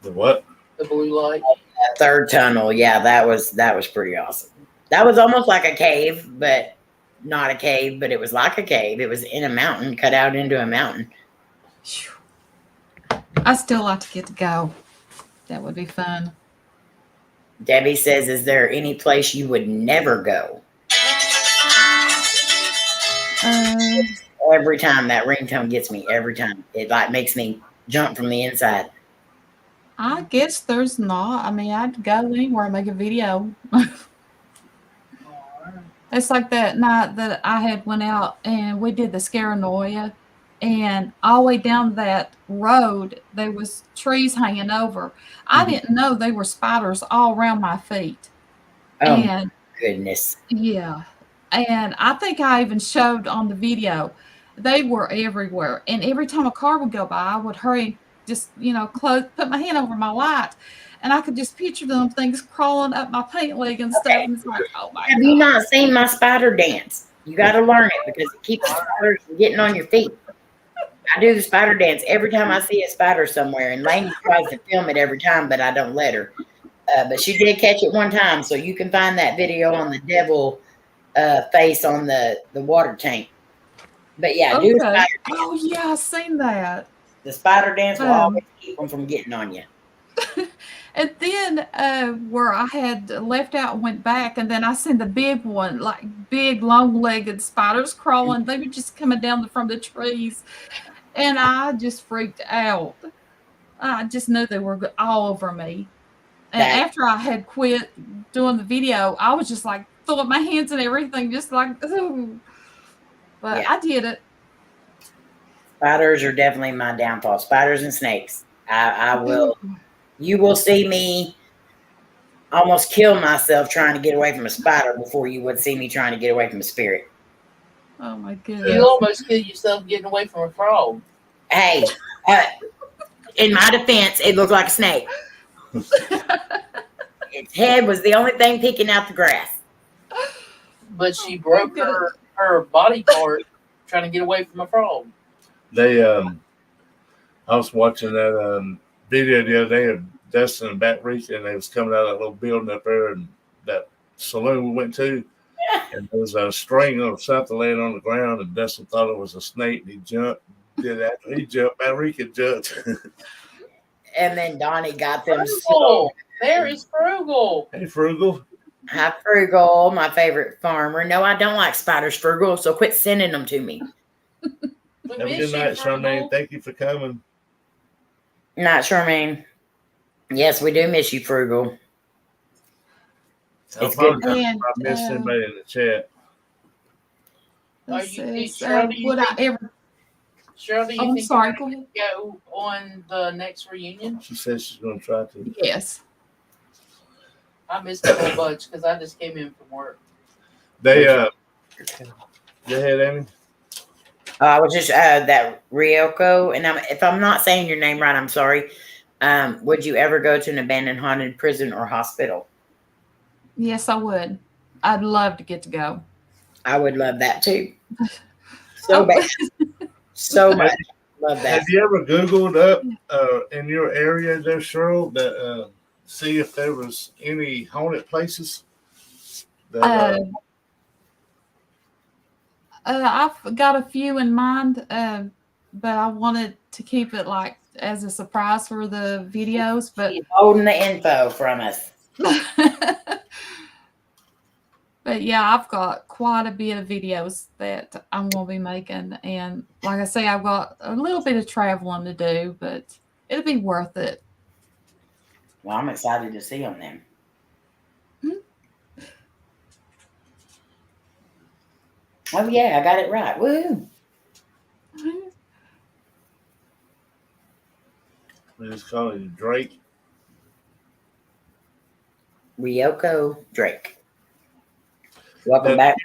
The what? The blue light. That third tunnel, yeah, that was pretty awesome. That was almost like a cave, but not a cave, but it was like a cave. It was in a mountain, cut out into a mountain. I still like to get to go. That would be fun. Debbie says, is there any place you would never go? Every time that ringtone gets me, every time. It like makes me jump from the inside. I guess there's not. I mean, I'd go anywhere and make a video. It's like that night that I had went out and we did the Scaranoia, and all the way down that road there was trees hanging over. I Mhm. didn't know they were spiders all around my feet. Oh my And goodness. yeah, and I think I even showed on the video. They were everywhere, and every time a car would go by, I would hurry, just close, put my hand over my light, and I could just picture them things crawling up my pant leg and stuff. Okay. And it's like, oh my Have you god! not seen my spider dance? You got to learn it because it keeps the spiders from getting on your feet. I do the spider dance every time I see a spider somewhere, and Lainey tries to film it every time, but I don't let her. But she did catch it one time, so you can find that video on the devil face on the water tank. But yeah, do the Okay. spider dance. Oh yeah, I seen that. The spider dance will always Um, keep them from getting on you. and then where I had left out and went back, and then I seen the big one, like big long-legged spiders crawling. They were just coming down from the trees, and I just freaked out. I just knew they were all over me. And That after I had quit doing the video, I was just like throwing my hands and everything, just like, ooh. But yeah, I did it. spiders are definitely my downfall. Spiders and snakes. I Ooh. will. You will see me almost kill myself trying to get away from a spider before you would see me trying to get away from a spirit. Oh my You goodness. almost kill yourself getting away from a frog. Hey, in my defense, it looked like a snake. Its head was the only thing peeking out the grass. But she Oh my broke goodness. her body part trying to get away from a frog. They I was watching that video the other day of Dustin and Bat Rica, and they was coming out of that little building up there, and that saloon we went to, and there was a string or something laying on the ground, and Dustin thought it was a snake, and he jumped. Did after he jumped, Bat Rica jumped. And then Donnie got them so Frugal. There is Frugal. Hey, Frugal. Hi, Frugal, my favorite farmer. No, I don't like spiders, Frugal, so quit sending them to me. We Have a miss good you, night, Charmaine. Frugal. Thank you for coming. Not Charmaine. Yes, we do miss you, Frugal. I It's good. apologize And if I missed anybody in the chat. Are this you, is, Cheryl, do you would I think, ever? Cheryl, do you Oh, I'm think sorry. you're Go going ahead. to go on the next reunion? She says she's going to try to. Yes. I missed a whole bunch because I just came in from work. They go ahead, Amy. I was just that Ryoko, and if I'm not saying your name right, I'm sorry. Would you ever go to an abandoned haunted prison or hospital? Yes, I would. I'd love to get to go. I would love that too. So Oh, bad. So much. Love that. Have you ever Googled up in your area there, Cheryl, that see if there was any haunted places? That, I've got a few in mind, but I wanted to keep it like as a surprise for the videos. But She's holding the info from us. but yeah, I've got quite a bit of videos that I'm going to be making, and like I say, I've got a little bit of traveling to do, but it'll be worth it. Well, I'm excited to see them then. Oh yeah, I got it right. Woo! we just call it Drake. Ryoko Drake. Welcome back.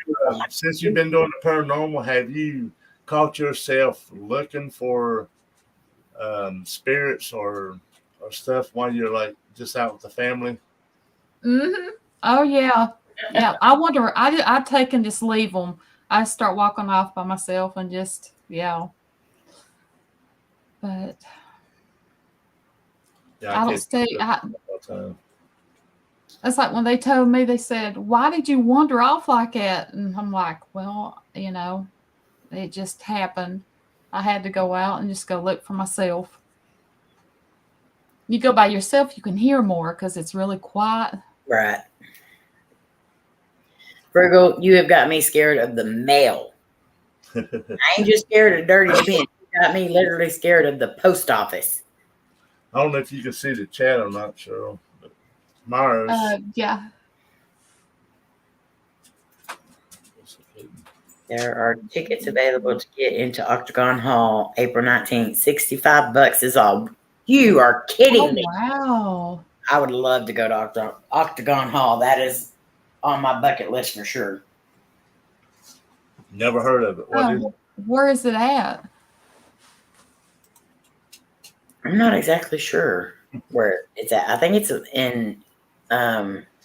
Since you've been doing the paranormal, have you caught yourself looking for spirits or stuff while you're like just out with the family? Mm-hmm. Oh yeah, yeah. I wonder. I take and just leave them. I start walking off by myself and just But Yeah, I don't stay. It's like when they told me, they said, "Why did you wander off like that?" And I'm like, "Well, it just happened. I had to go out and just go look for myself." You go by yourself, you can hear more because it's really quiet. Right. Virgo, you have got me scared of the mail. I ain't just scared of dirty pen. You got me literally scared of the post office. I don't know if you can see the chat or not, Cheryl. But Myers. Yeah. There are tickets available to get into Octagon Hall April 19th. $65 is all. You are kidding me. Wow. I would love to go to Octagon Hall. That is on my bucket list for sure. Never heard of it. What is it? Where is it at? I'm not exactly sure where it's at. I think it's in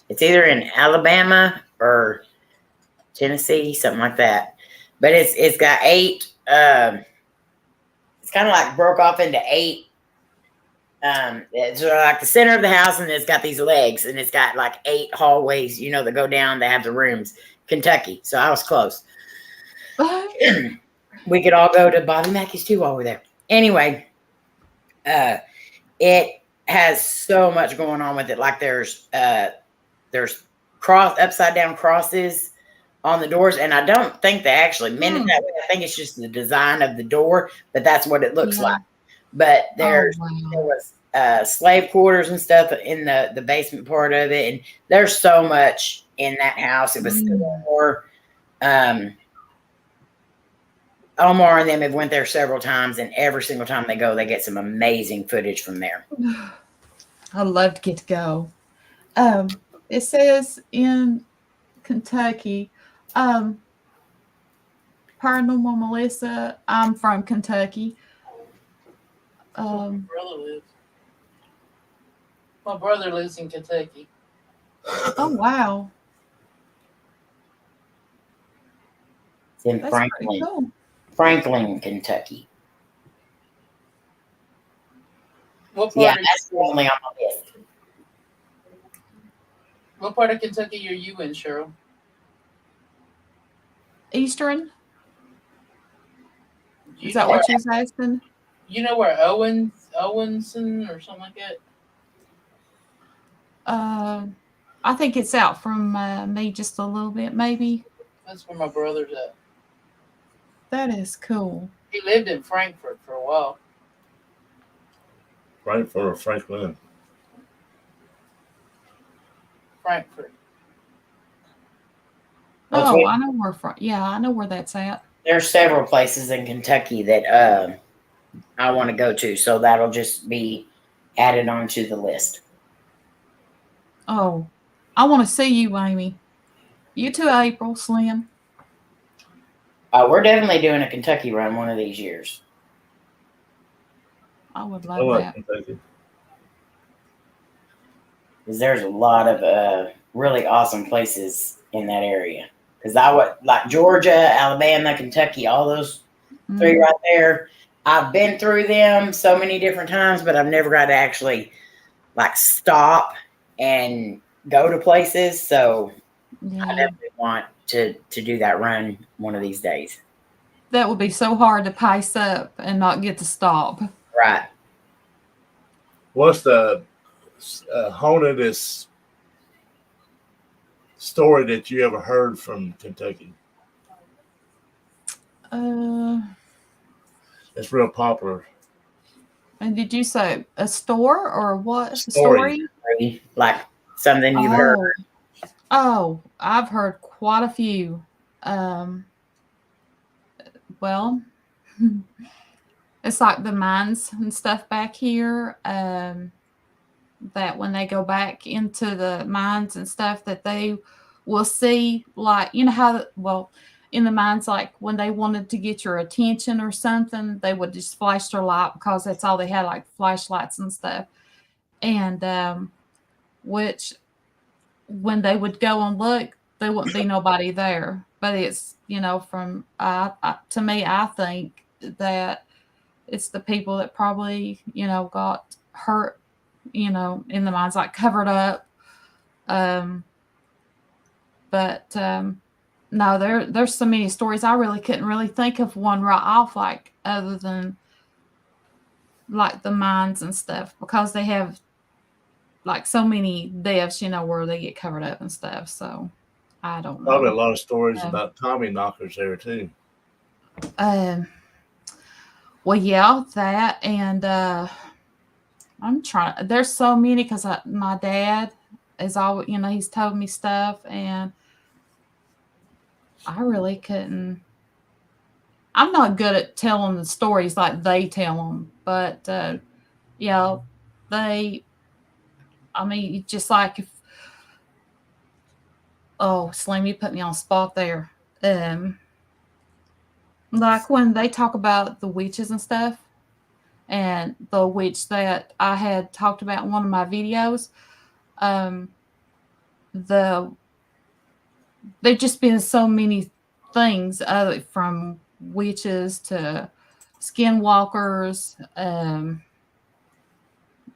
it's either in Alabama or Tennessee, something like that. But it's got 8 it's kind of like broke off into 8 it's like the center of the house, and it's got these legs, and it's got like 8 hallways, that go down. They have the rooms. Kentucky. So I was close. We could all go to Bobby Mackey's too while we're there. Anyway, it has so much going on with it. Like there's upside down crosses on the doors, and I don't think they actually meant it that way. I think it's just the design of the door, but that's what it looks like. But there was slave quarters and stuff in the basement part of it, and there's so much in that house. It was more. Omar and them have went there several times, and every single time they go, they get some amazing footage from there. I'd love to get to go. It says in Kentucky, Paranormal Melissa, I'm from Kentucky. My brother lives in Kentucky. Oh, wow. It's in That's Franklin. pretty cool. Franklin, Kentucky. What part that's only on my list. What part of Kentucky are you in, Cheryl? Eastern? Is that what you're asking? You know where Owenson or something like that? I think it's out from me just a little bit, maybe. That's where my brother's at. That is cool. He lived in Frankfurt for a while. Frankfurt or Franklin? Frankfurt. Oh, I know where. I know where that's at. There's several places in Kentucky that I want to go to, so that'll just be added onto the list. Oh, I want to see you, Amy. You too, April, Slim. We're definitely doing a Kentucky run one of these years. I would love that. Kentucky. Because there's a lot of really awesome places in that area. Because I would like Georgia, Alabama, Kentucky, all those 3 right there. I've been through them so many different times, but I've never got to actually like stop and go to places. So I definitely want to do that run one of these days. That would be so hard to pace up and not get to stop. Right. What's the hauntedest story that you ever heard from Kentucky? It's real popular. And did you say a store or what? Story. Like something you've heard. Oh, I've heard quite a few. Well, it's like the mines and stuff back here. That when they go back into the mines and stuff, that they will see, like, how, in the mines, like when they wanted to get your attention or something, they would just flash their light because that's all they had, like flashlights and stuff. And which when they would go and look, there wouldn't be nobody there. But it's, from to me, I think that it's the people that probably, got hurt, in the mines, like covered up. But no, there's so many stories. I really couldn't really think of one right off, like other than like the mines and stuff, because they have like so many deaths, where they get covered up and stuff. So I don't know. Probably a lot of stories about Tommy knockers there too. Well, yeah, that and I'm trying. There's so many because my dad is all, he's told me stuff, and I really couldn't. I'm not good at telling the stories like they tell them, but yeah, they. I mean, just like if. Oh, Slim, you put me on spot there. Like when they talk about the witches and stuff, and the witch that I had talked about in one of my videos, um, the there've just been so many things, from witches to skinwalkers,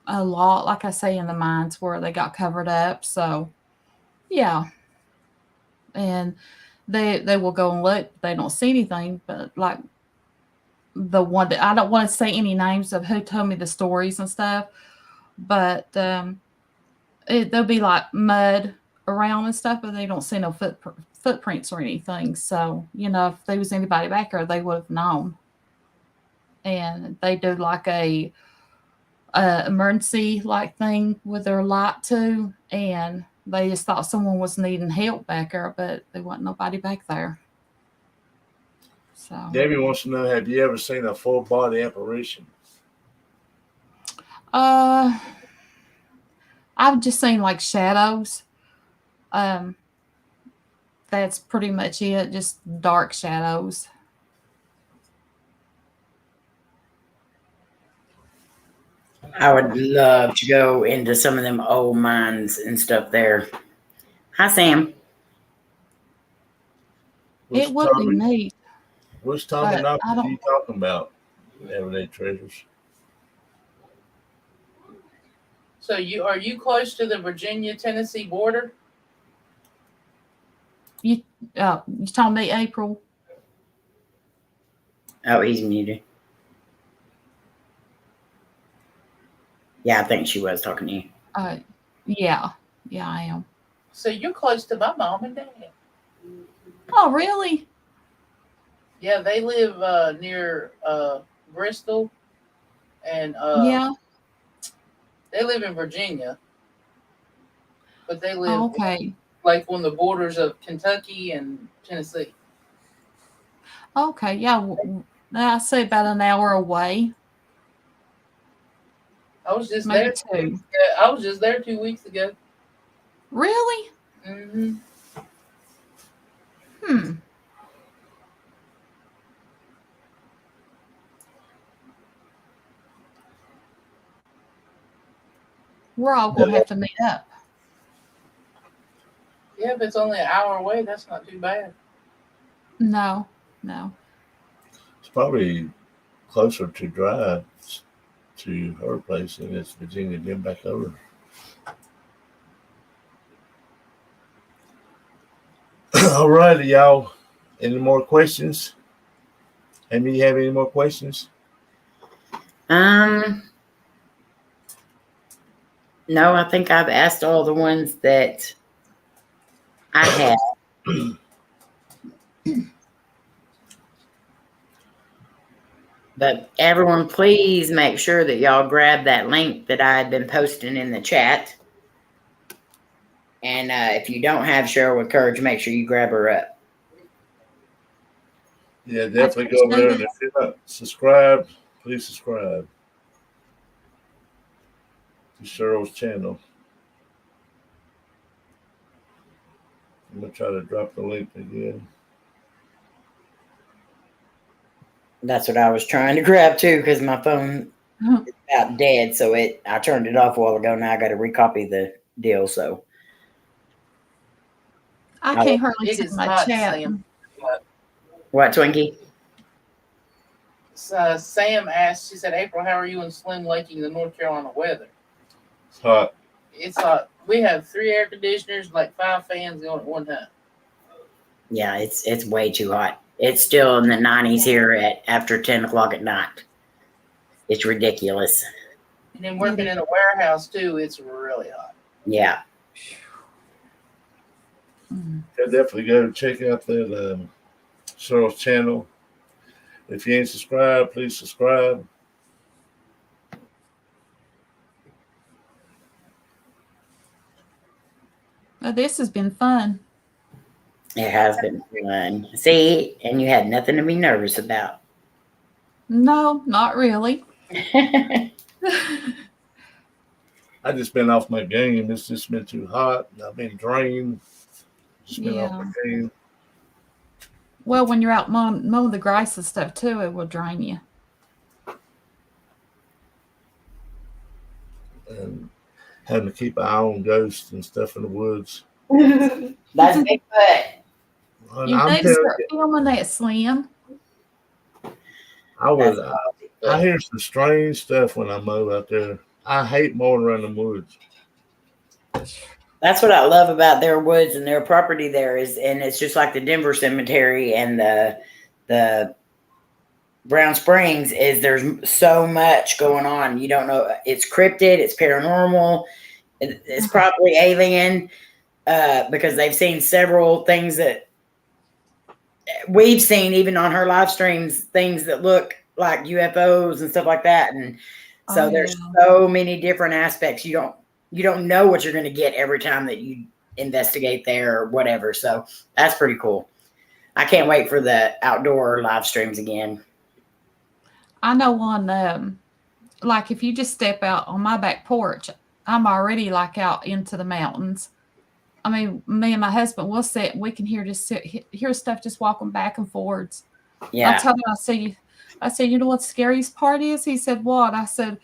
a lot, like I say, in the mines where they got covered up. So yeah, and they will go and look, they don't see anything, but like the one that I don't want to say any names of who told me the stories and stuff, but there'll be like mud around and stuff, but they don't see no footprints or anything. So if there was anybody back there, they would have known. And they do like a emergency like thing with their light too, and they just thought someone was needing help back there, but there wasn't nobody back there. So Debbie wants to know: have you ever seen a full body apparition? I've just seen like shadows. Um, that's pretty much it. Just dark shadows. I would love to go into some of them old mines and stuff there. Hi, Sam. Which It would be Tommy? neat, Which Tommy but Knockers I are don't. you talking about? Everyday treasures. So are you close to the Virginia-Tennessee border? You you talking me, April? Oh, he's muted. Yeah, I think she was talking to you. Yeah, I am. So you're close to my mom and dad. Oh, really? Yeah, they live near Bristol, and Yeah. they live in Virginia, but they live Okay. like on the borders of Kentucky and Tennessee. Okay. Yeah. I say about an hour away, I was just maybe there. two. I was just there 2 weeks ago. Really? Mm-hmm. Hmm. We're all gonna have to meet up. Yeah, if it's only an hour away, that's not too bad. No. It's probably closer to drive to her place than it's Virginia then back over. All righty, y'all. Any more questions? Amy, you have any more questions? No, I think I've asked all the ones that I had. But everyone, please make sure that y'all grab that link that I had been posting in the chat. And if you don't have Cheryl with Courage, make sure you grab her up. Yeah, definitely go over there. And if you're not subscribed, please subscribe to Cheryl's channel. I'm going to try to drop the link again. That's what I was trying to grab too, because my phone is about dead. So I turned it off a while ago. Now I got to recopy the deal. So I can't hardly It see is my hot, chat. Sam. What, Twinkie? Sam asked, she said, April, how are you and Slim liking the North Carolina weather? It's hot. It's hot. We have 3 air conditioners, like 5 fans going at one time. Yeah, it's way too hot. It's still in the 90s here after 10 o'clock at night. It's ridiculous. And then working in a warehouse too, it's really hot. Yeah. Yeah, definitely go check out that Cheryl's channel. If you ain't subscribed, please subscribe. This has been fun. It has been fun. See, and you had nothing to be nervous about. No, not really. I just been off my game. It's just been too hot. And I've been drained. Just been off Yeah. my game. Well, when you're out mowing the grass and stuff too, it will drain you. And having to keep an eye on ghosts and stuff in the woods. That's Bigfoot. And You I'm need to telling start you, filming that, Slim. I hear some strange stuff when I mow out there. I hate mowing around the woods. That's what I love about their woods and their property there is, and it's just like the Denver Cemetery and the Brown Springs is there's so much going on. You don't know. It's cryptid. It's paranormal. It's probably alien because they've seen several things that we've seen even on her live streams, things that look like UFOs and stuff like that. And so there's so many different aspects. You don't know what you're going to get every time that you investigate there or whatever. So that's pretty cool. I can't wait for the outdoor live streams again. I know one, like if you just step out on my back porch, I'm already like out into the mountains. I mean, me and my husband will sit, we can hear stuff just walking back and forwards. Yeah. I told him, I said, you know what the scariest part is? He said, what? I said,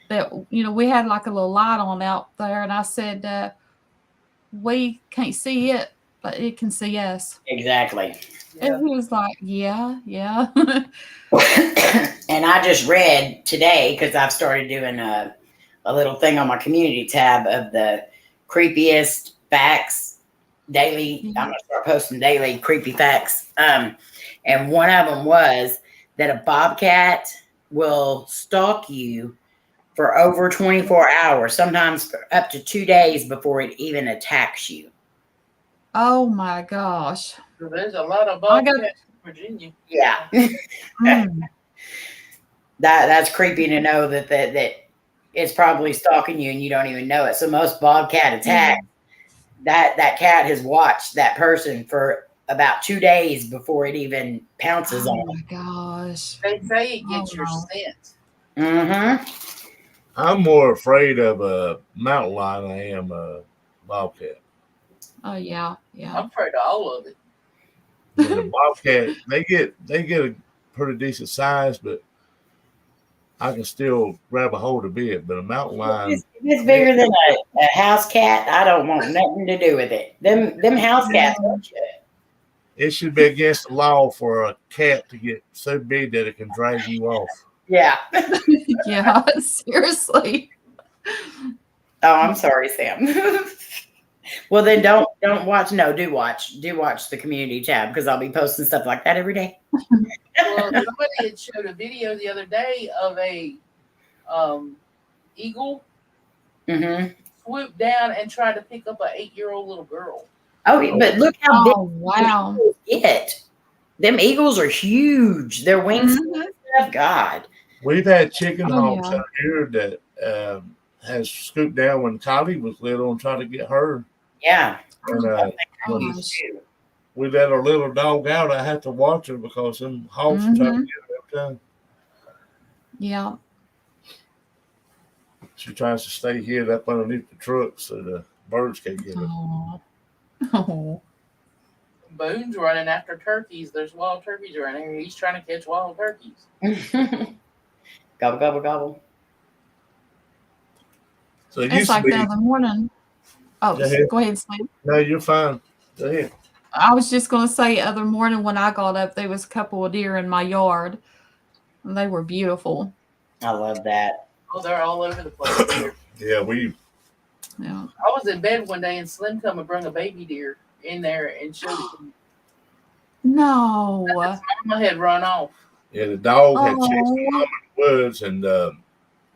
that, we had like a little light on out there. And I said, we can't see it, but it can see us. Exactly. And he was like, yeah. And I just read today, because I've started doing a little thing on my community tab of the creepiest facts daily. I'm going to start posting daily creepy facts. And one of them was that a bobcat will stalk you for over 24 hours, sometimes for up to 2 days before it even attacks you. Oh my gosh. So there's a lot of bobcats in Virginia. Yeah. That's creepy to know that it's probably stalking you and you don't even know it. So most bobcat attacks, that cat has watched that person for about 2 days before it even pounces on them. Oh my gosh. They say it gets your scent. Mm-hmm. I'm more afraid of a mountain lion than I am a bobcat. Oh yeah. I'm afraid of all of it. The bobcat, they get a pretty decent size, but I can still grab a hold of it. But a mountain lion, If it's bigger than a house cat, I don't want nothing to do with it. Them house cats don't you? It should be against the law for a cat to get so big that it can drag you off. Yeah. Yeah, seriously. Oh, I'm sorry, Sam. Well, then don't watch. No, do watch the community tab because I'll be posting stuff like that every day. Well, somebody had showed a video the other day of a eagle swooped down and tried to pick up an 8-year-old little girl. Oh, but look how big wow. eagles get. Them eagles are huge. Their wings stuff. God. We've had chicken hawks out here that has scooped down when Kylie was little and tried to get her. Yeah. And we let our little dog out. I had to watch her because them hawks try to get her every time. Yeah. She tries to stay hid up underneath the truck so the birds can't get her. Oh. Boone's running after turkeys. There's wild turkeys around here. He's trying to catch wild turkeys. Gobble, gobble, gobble. So it it's like the other morning. Oh, go ahead, Slim. No, you're fine. Go ahead. I was just going to say, other morning when I got up, there was a couple of deer in my yard. And they were beautiful. I love that. Oh, they're all over the place here. Yeah, I was in bed one day and Slim come and brought a baby deer in there and showed it to me. No. Mama had run off. Yeah, the dog had chased the mom in the woods, and the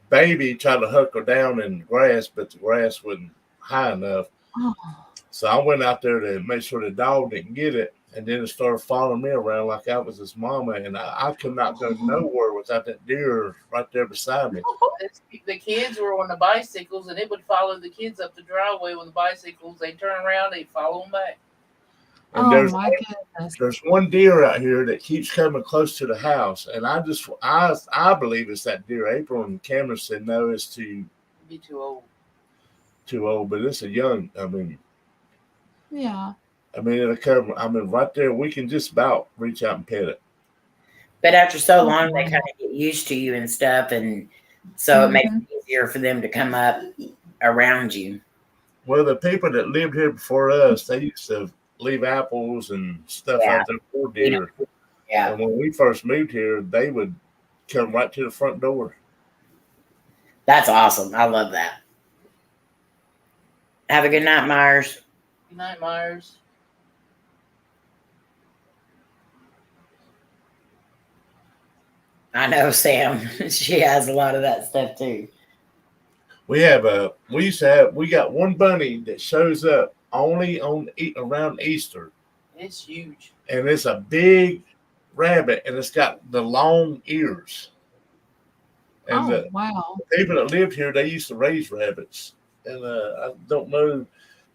baby tried to huck her down in the grass, but the grass wasn't high enough. So I went out there to make sure the dog didn't get it, And then it started following me around like I was his mama, and I could not go nowhere without that deer right there beside me. The kids were on the bicycles, and it would follow the kids up the driveway on the bicycles. They'd turn around, they'd follow them back. And Oh my goodness. there's one deer out here that keeps coming close to the house, and I believe it's that deer. April and Cameron said no, it's too old. Too old, but it's a young. Yeah. It'll come. Right there, we can just about reach out and pet it. But after so long, they kind of get used to you and stuff, and so it makes it easier for them to come up around you. Well, the people that lived here before us, they used to leave apples and stuff out there for deer. Yeah. And when we first moved here, they would come right to the front door. That's awesome. I love that. Have a good night, Myers. Good night, Myers. I know Sam. She has a lot of that stuff too. We got one bunny that shows up only around Easter. It's huge. And it's a big rabbit, and it's got the long ears. And wow. The people that lived here, they used to raise rabbits. And I don't know,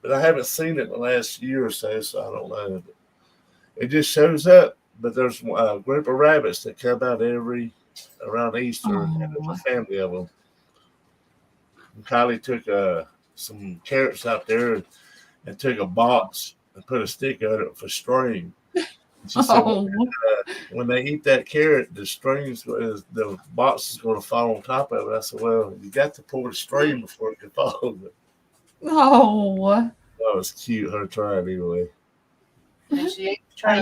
but I haven't seen it in the last year or so I don't know. But it just shows up. But there's a group of rabbits that come out around Easter, and there's a family of them. And Kylie took some carrots out there and took a box and put a stick on it for string. She said, when they eat that carrot, the box is going to fall on top of it. I said, well, you got to pull the string before it can fall. Oh. That was cute, her trying anyway. And she tried.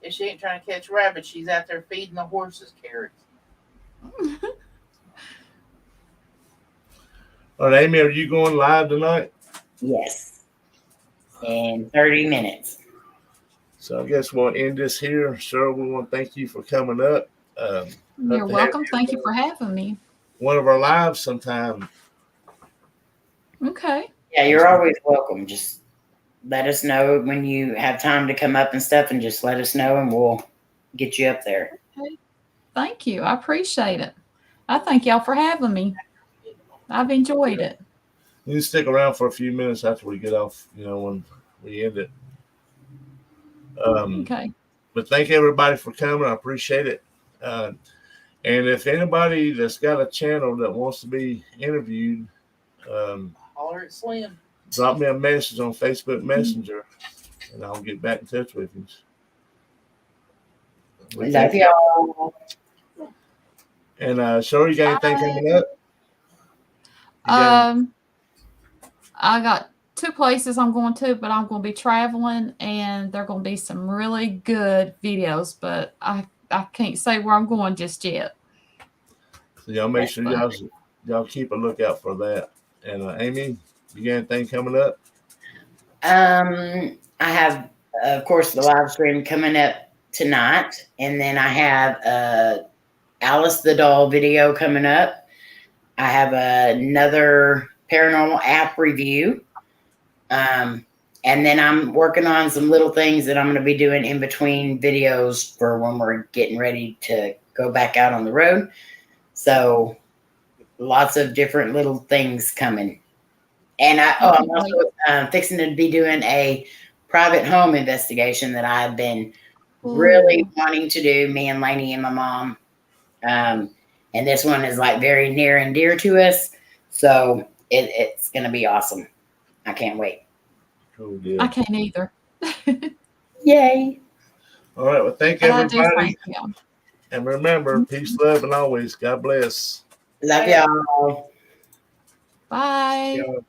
If she ain't trying to catch rabbits, she's out there feeding the horses carrots. All right, Amy, are you going live tonight? Yes. In 30 minutes. So I guess we'll end this here. Cheryl, we want to thank you for coming up. You're welcome. Thank you for having me. One of our lives sometime. Okay. Yeah, you're always welcome. Just let us know when you have time to come up and stuff, and just let us know, and we'll get you up there. Okay. Thank you. I appreciate it. I thank y'all for having me. I've enjoyed it. You can stick around for a few minutes after we get off, when we end it. Okay. But thank everybody for coming. I appreciate it. And if anybody that's got a channel that wants to be interviewed, holler at Slim. Drop me a message on Facebook Messenger, and I'll get back in touch with you. Love y'all. And Cheryl, you got anything coming up? I got 2 places I'm going to, but I'm going to be traveling, and they're going to be some really good videos, but I can't say where I'm going just yet. So y'all make sure y'all keep a lookout for that. And Amy, you got anything coming up? I have, of course, the live stream coming up tonight, and then I have Alice the Doll video coming up. I have another paranormal app review. And then I'm working on some little things that I'm going to be doing in between videos for when we're getting ready to go back out on the road. So lots of different little things coming. And I'm also fixing to be doing a private home investigation that I've been really wanting to do, me and Lainey and my mom. And this one is like very near and dear to us. So it's going to be awesome. I can't wait. Cool deal. I can't either. Yay. All right. Well, thank everybody. Thank you. And remember, peace, love, and always God bless. Love y'all. Bye. Yeah.